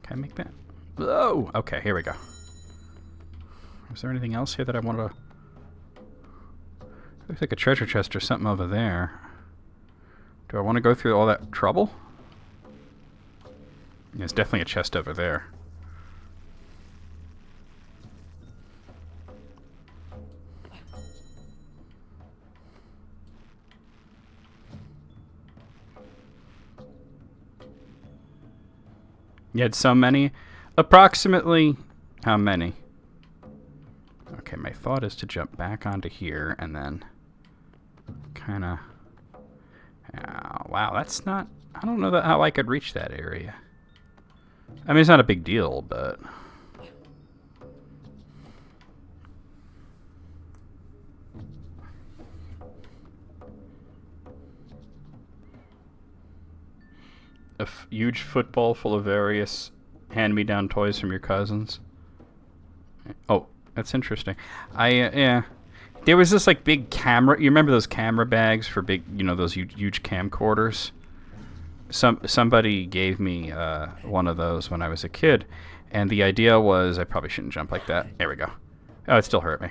Can I make that? Oh, okay, here we go. Is there anything else here that I want to... Looks like a treasure chest or something over there. Do I want to go through all that trouble? There's definitely a chest over there. You had so many? Approximately how many? Okay, my thought is to jump back onto here and then kind of... wow, that's not... I don't know how I could reach that area. I mean, it's not a big deal, but... A huge football full of various hand-me-down toys from your cousins. Oh, that's interesting. Yeah. There was this, like, big camera... You remember those camera bags for big, you know, those huge camcorders? Somebody gave me one of those when I was a kid, and the idea was... I probably shouldn't jump like that. There we go. Oh, it still hurt me.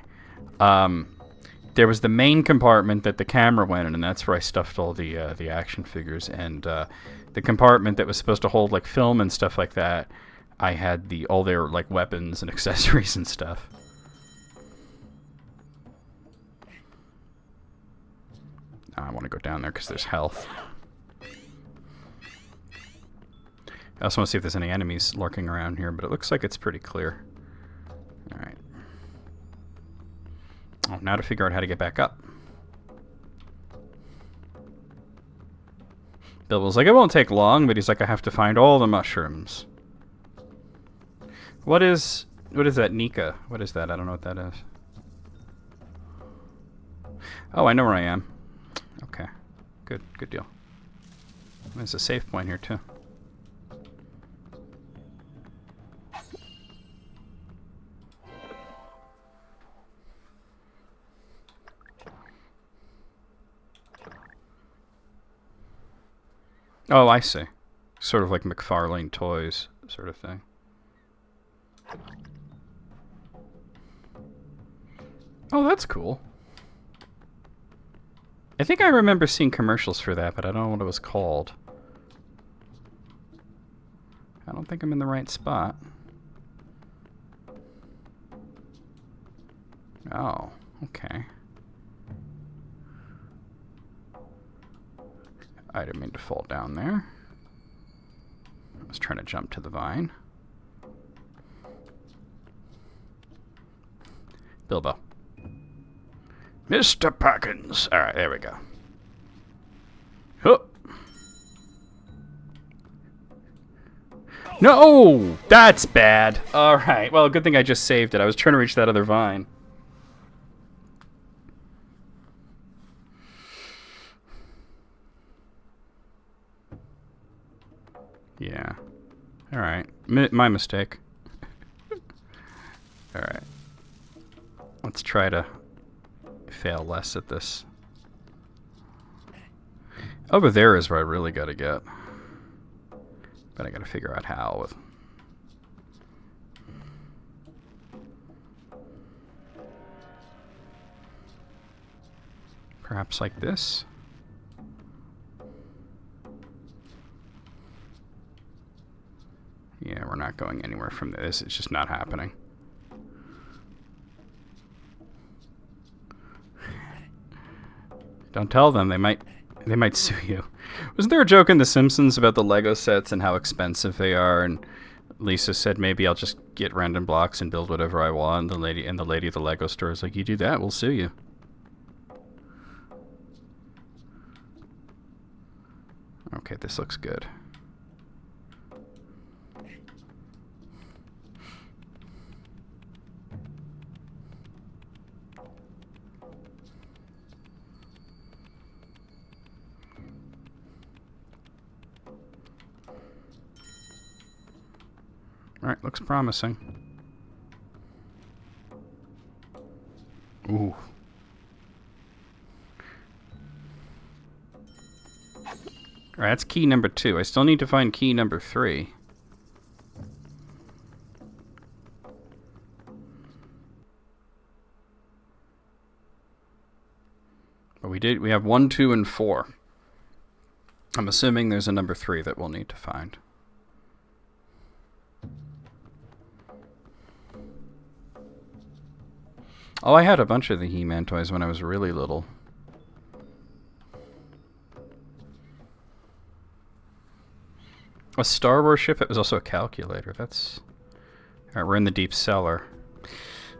There was the main compartment that the camera went in, and that's where I stuffed all the action figures. And the compartment that was supposed to hold like film and stuff like that, I had all their like weapons and accessories and stuff. I want to go down there because there's health. I also want to see if there's any enemies lurking around here, but it looks like it's pretty clear. Alright. Oh, now to figure out how to get back up. Bilbo's like, it won't take long, but he's like, I have to find all the mushrooms. What is that, Nika? What is that? I don't know what that is. Oh, I know where I am. Okay. Good deal. There's a save point here, too. Oh, I see. Sort of like McFarlane Toys sort of thing. Oh, that's cool. I think I remember seeing commercials for that, but I don't know what it was called. I don't think I'm in the right spot. Oh, okay. I didn't mean to fall down there. I was trying to jump to the vine. Bilbo. Mr. Perkins. Alright, there we go. Huh. No! That's bad. Alright, well, good thing I just saved it. I was trying to reach that other vine. Yeah. Alright. My mistake. Alright. Let's try to fail less at this. Over there is where I really gotta get. But I gotta figure out how with... Perhaps like this? Yeah, we're not going anywhere from this. It's just not happening. Don't tell them. They might sue you. Wasn't there a joke in The Simpsons about the Lego sets and how expensive they are? And Lisa said, maybe I'll just get random blocks and build whatever I want. The lady at the Lego store is like, you do that, we'll sue you. Okay, this looks good. Alright, looks promising. Ooh. Alright, that's key number 2. I still need to find key number 3. But we have 1, 2, and 4. I'm assuming there's a number 3 that we'll need to find. Oh, I had a bunch of the He-Man toys when I was really little. A Star Wars ship? It was also a calculator. That's... Alright, we're in the deep cellar.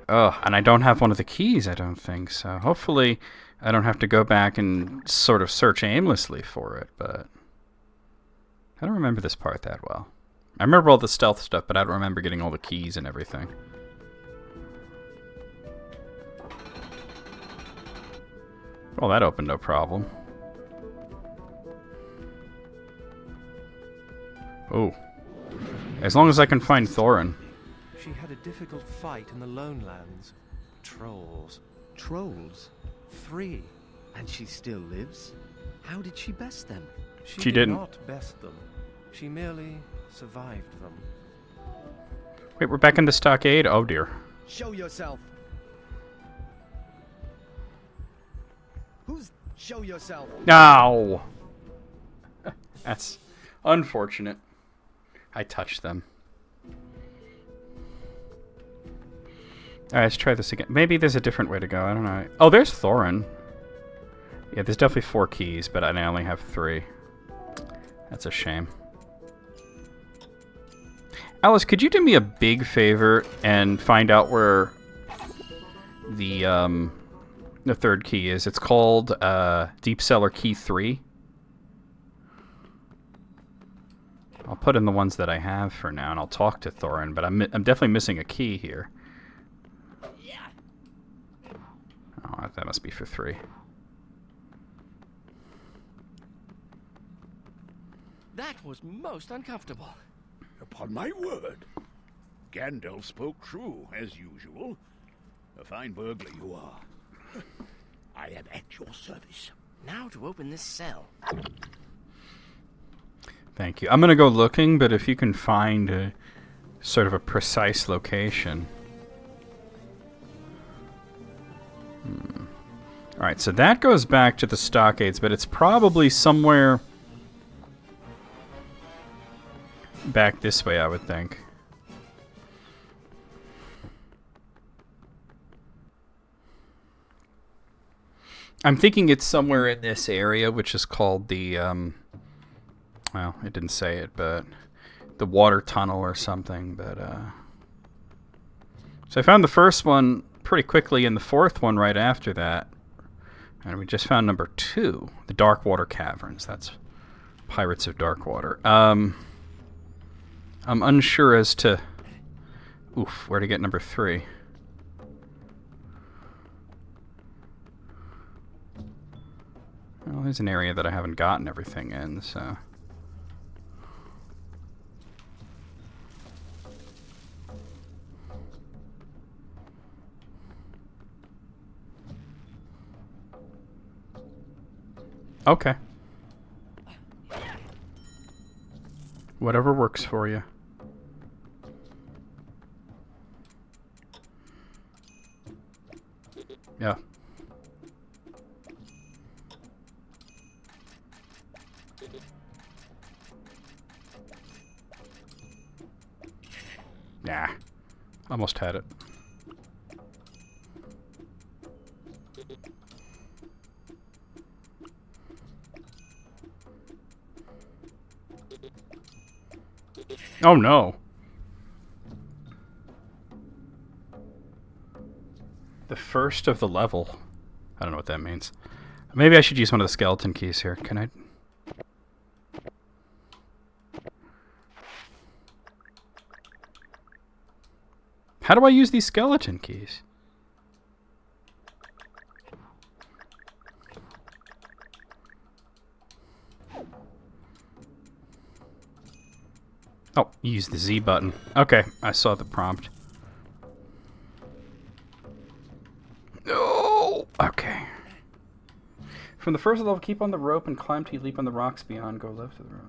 Oh, and I don't have one of the keys, I don't think, so hopefully I don't have to go back and sort of search aimlessly for it, but... I don't remember this part that well. I remember all the stealth stuff, but I don't remember getting all the keys and everything. Well, that opened no problem. Oh. As long as I can find Thorin. She had a difficult fight in the Lone Lands. Trolls. Trolls? 3. And she still lives? How did she best them? She didn't. not best them. She merely survived them. Wait, we're back in the stockade? Oh dear. Show yourself! Show yourself! No! That's unfortunate. I touched them. Alright, let's try this again. Maybe there's a different way to go. I don't know. Oh, there's Thorin. Yeah, there's definitely 4 keys, but I only have 3. That's a shame. Alice, could you do me a big favor and find out where the third key is? It's called Deep Cellar Key 3. I'll put in the ones that I have for now, and I'll talk to Thorin, but I'm definitely missing a key here. Oh, that must be for 3. That was most uncomfortable. Upon my word. Gandalf spoke true, as usual. A fine burglar you are. I am at your service. Now to open this cell. Thank you. I'm going to go looking, but if you can find a sort of a precise location. Alright, so that goes back to the stockades, but it's probably somewhere back this way, I would think. I'm thinking it's somewhere in this area, which is called the, well, it didn't say it, but the water tunnel or something, but, so I found the first one pretty quickly and the fourth one right after that. And we just found number 2, the Darkwater Caverns. That's Pirates of Darkwater. I'm unsure as to, where to get number 3. Well, there's an area that I haven't gotten everything in, so. Okay. Whatever works for you. Yeah. Nah. Almost had it. Oh no. The first of the level. I don't know what that means. Maybe I should use one of the skeleton keys here. Can I? How do I use these skeleton keys? Oh, use the Z button. Okay, I saw the prompt. No! Okay. From the first level, keep on the rope and climb till you leap on the rocks beyond. Go left to the road.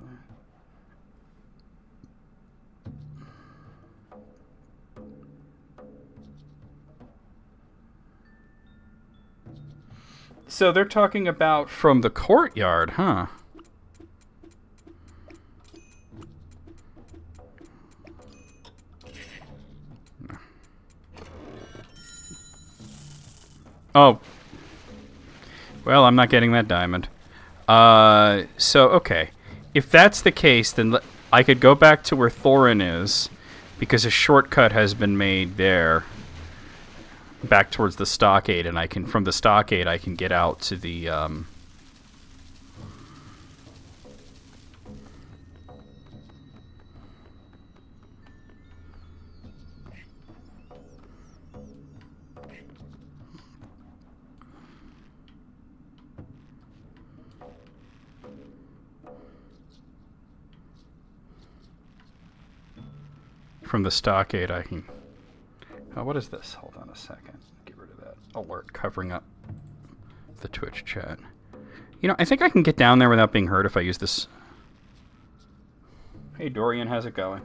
So they're talking about from the courtyard, huh? Oh. Well, I'm not getting that diamond. So, okay. If that's the case, then I could go back to where Thorin is, because a shortcut has been made there, back towards the stockade, and I can, from the stockade, I can get out to the, from the stockade, I can... Oh, what is this? Hold on a second. Get rid of that alert covering up the Twitch chat. You know, I think I can get down there without being heard if I use this. Hey, Dorian, how's it going?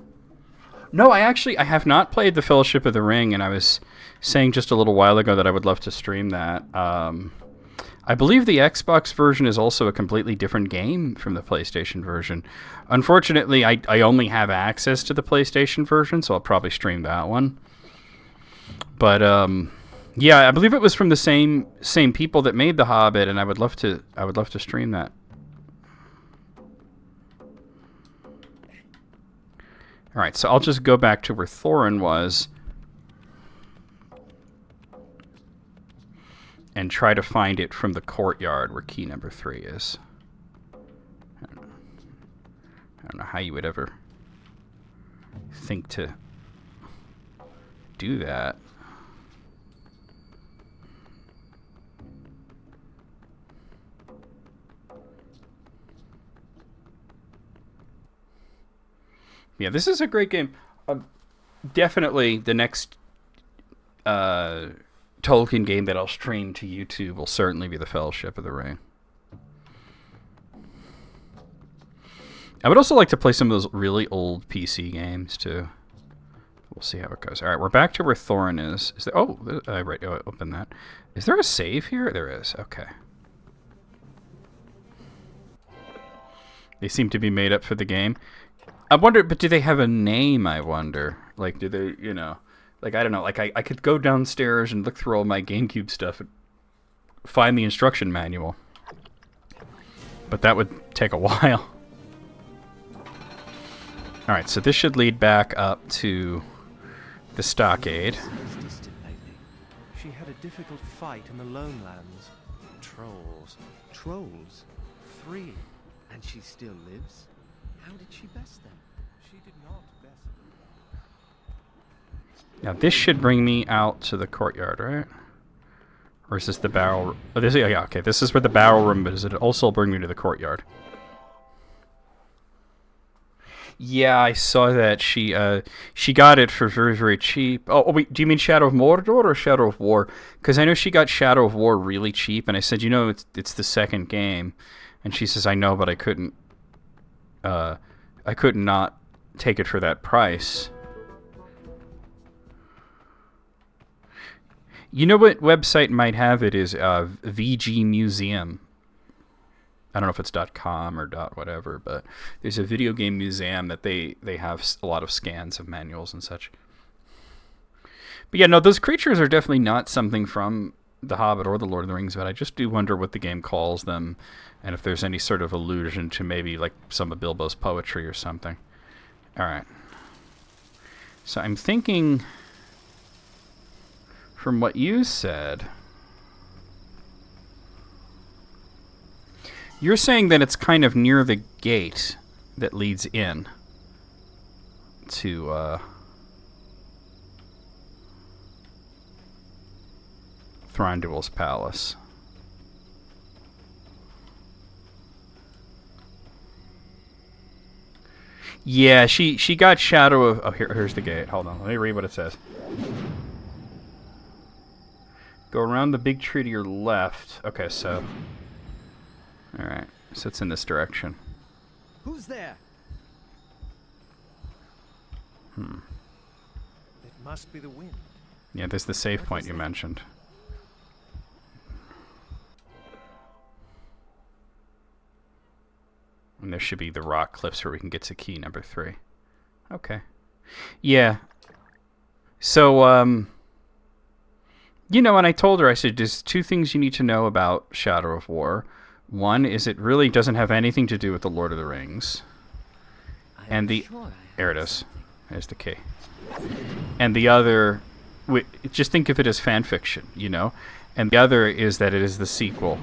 No, I have not played the Fellowship of the Ring, and I was saying just a little while ago that I would love to stream that. I believe the Xbox version is also a completely different game from the PlayStation version. Unfortunately, I only have access to the PlayStation version, so I'll probably stream that one. But yeah, I believe it was from the same people that made The Hobbit, and I would love to stream that. Alright, so I'll just go back to where Thorin was and try to find it from the courtyard where key number 3 is. I don't know how you would ever think to do that. Yeah, this is a great game. Definitely the next Tolkien game that I'll stream to YouTube will certainly be The Fellowship of the Ring. I would also like to play some of those really old PC games, too. We'll see how it goes. All right, we're back to where Thorin is. Is there? Oh, right. Oh, open that. Is there a save here? There is. Okay. They seem to be made up for the game. I wonder, but do they have a name, I wonder? Like, do they, you know... Like, I don't know. Like, I could go downstairs and look through all my GameCube stuff and find the instruction manual. But that would take a while. Alright, so this should lead back up to the stockade. She had a difficult fight in the lone lands. Trolls. Trolls? 3. And she still lives? How did she best them? She did not best them. Now this should bring me out to the courtyard, right? Or is this the barrel? Oh, this, yeah, okay. This is where the barrel room is. It also bring me to the courtyard. Yeah, I saw that she got it for very, very cheap. Oh, wait, do you mean Shadow of Mordor or Shadow of War? Because I know she got Shadow of War really cheap, and I said, you know, it's the second game, and she says, I know, but I couldn't not take it for that price. You know what website might have it is VG Museum. I don't know if it's .com or .whatever, but there's a video game museum that they have a lot of scans of manuals and such. But yeah, no, those creatures are definitely not something from The Hobbit or The Lord of the Rings, but I just do wonder what the game calls them and if there's any sort of allusion to maybe like some of Bilbo's poetry or something. All right. So I'm thinking, from what you said, you're saying that it's kind of near the gate that leads in to Thranduil's palace. Yeah, she got Shadow of... Oh, here's the gate. Hold on. Let me read what it says. Go around the big tree to your left. Okay, so... Alright, so it's in this direction. Who's there? It must be the wind. Yeah, there's the save point you mentioned. And there should be the rock cliffs where we can get to key number 3. Okay. Yeah. So, you know, and I told her, I said, there's 2 things you need to know about Shadow of War. One is it really doesn't have anything to do with The Lord of the Rings. And the... There it is. There's the key. And the other... Just think of it as fan fiction, you know? And the other is that it is the sequel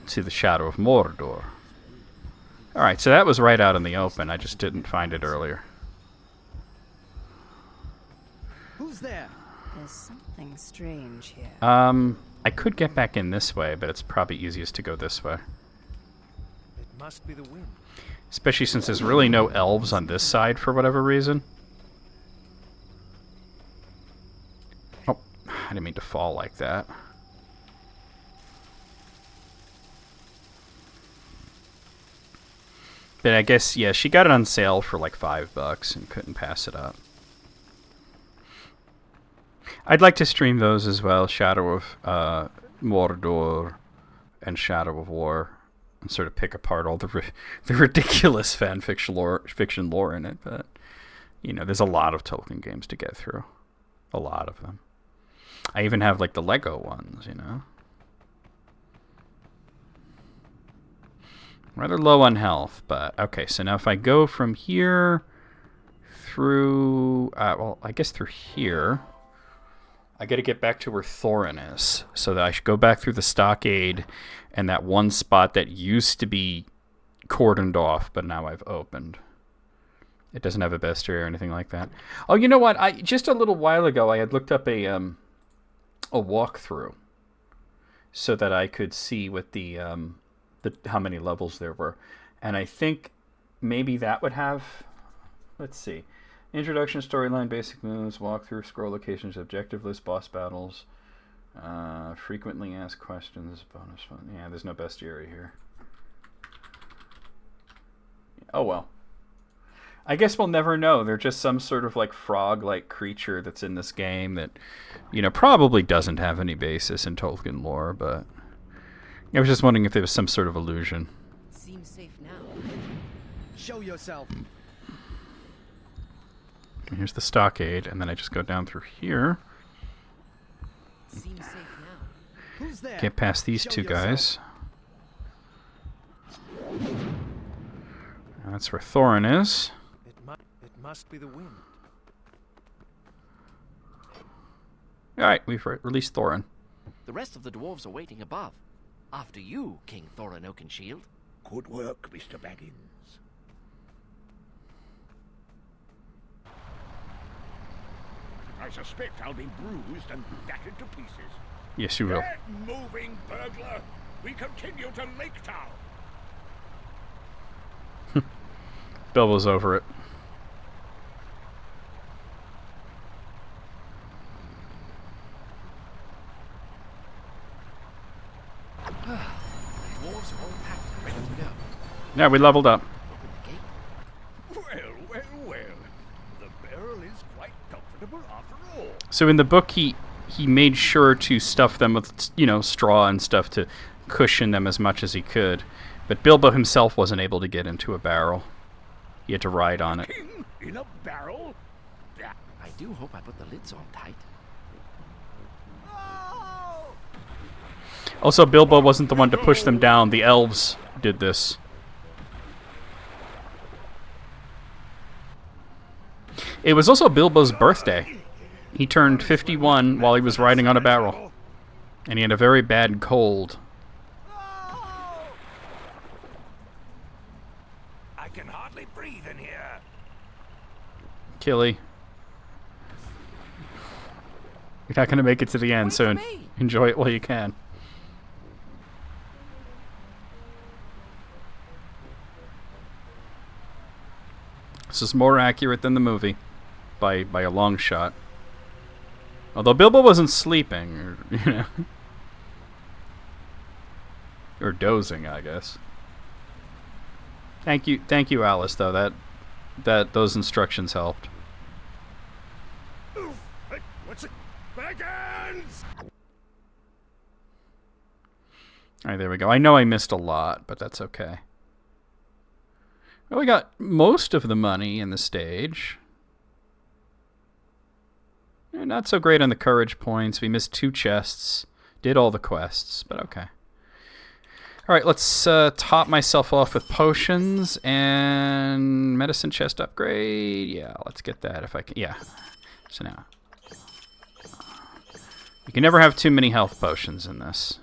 to The Shadow of Mordor. Alright, so that was right out in the open. I just didn't find it earlier. Who's there? There's something strange here. I could get back in this way, but it's probably easiest to go this way. It must be the wind. Especially since there's really no elves on this side for whatever reason. Oh, I didn't mean to fall like that. But I guess, yeah, she got it on sale for like $5 and couldn't pass it up. I'd like to stream those as well, Shadow of Mordor and Shadow of War, and sort of pick apart all the ridiculous fan fiction lore in it. But, you know, there's a lot of Tolkien games to get through. A lot of them. I even have, like, the Lego ones, you know. Rather low on health, but okay, so now if I go from here through... well, I guess through here. I got to get back to where Thorin is. So that I should go back through the stockade and that one spot that used to be cordoned off, but now I've opened. It doesn't have a bestiary or anything like that. Oh, you know what? Just a little while ago, I had looked up a walkthrough so that I could see what the how many levels there were. And I think maybe that would have... Let's see. Introduction, storyline, basic moves, walkthrough, scroll locations, objective list, boss battles, frequently asked questions, bonus fun. Yeah, there's no bestiary here. Oh well. I guess we'll never know. They're just some sort of like frog-like creature that's in this game that, you know, probably doesn't have any basis in Tolkien lore, but I was just wondering if there was some sort of illusion. Seems safe now. Show yourself. And here's the stockade, and then I just go down through here. Seems safe now. Who's there? Get past these two guys. That's where Thorin is. It must be the wind. Alright, we've released Thorin. The rest of the dwarves are waiting above. After you, King Thorin Oakenshield. Good work, Mr. Baggins. I suspect I'll be bruised and battered to pieces. Yes, you will. Get moving, burglar! We continue to Lake Town! Bilbo's over it. The dwarves are all packed and ready to go. Yeah, we leveled up. Open the gate. Well. The barrel is quite comfortable after all. So in the book, he made sure to stuff them with, you know, straw and stuff to cushion them as much as he could. But Bilbo himself wasn't able to get into a barrel. He had to ride on it. King in a barrel? I do hope I put the lids on tight. Also, Bilbo wasn't the one to push them down. The elves did this. It was also Bilbo's birthday. He turned 51 while he was riding on a barrel. And he had a very bad cold. I can hardly breathe in here. Killy. You're not going to make it to the end, so enjoy it while you can. This is more accurate than the movie, by a long shot. Although Bilbo wasn't sleeping, or, you know, or dozing, I guess. Thank you, Alice. Though that those instructions helped. Oof, what's it? Baggins! All right, there we go. I know I missed a lot, but that's okay. Well, we got most of the money in the stage. Not so great on the courage points. We missed 2 chests. Did all the quests, but okay. Alright, let's top myself off with potions and medicine chest upgrade. Yeah, let's get that if I can. Yeah. So now. You can never have too many health potions in this.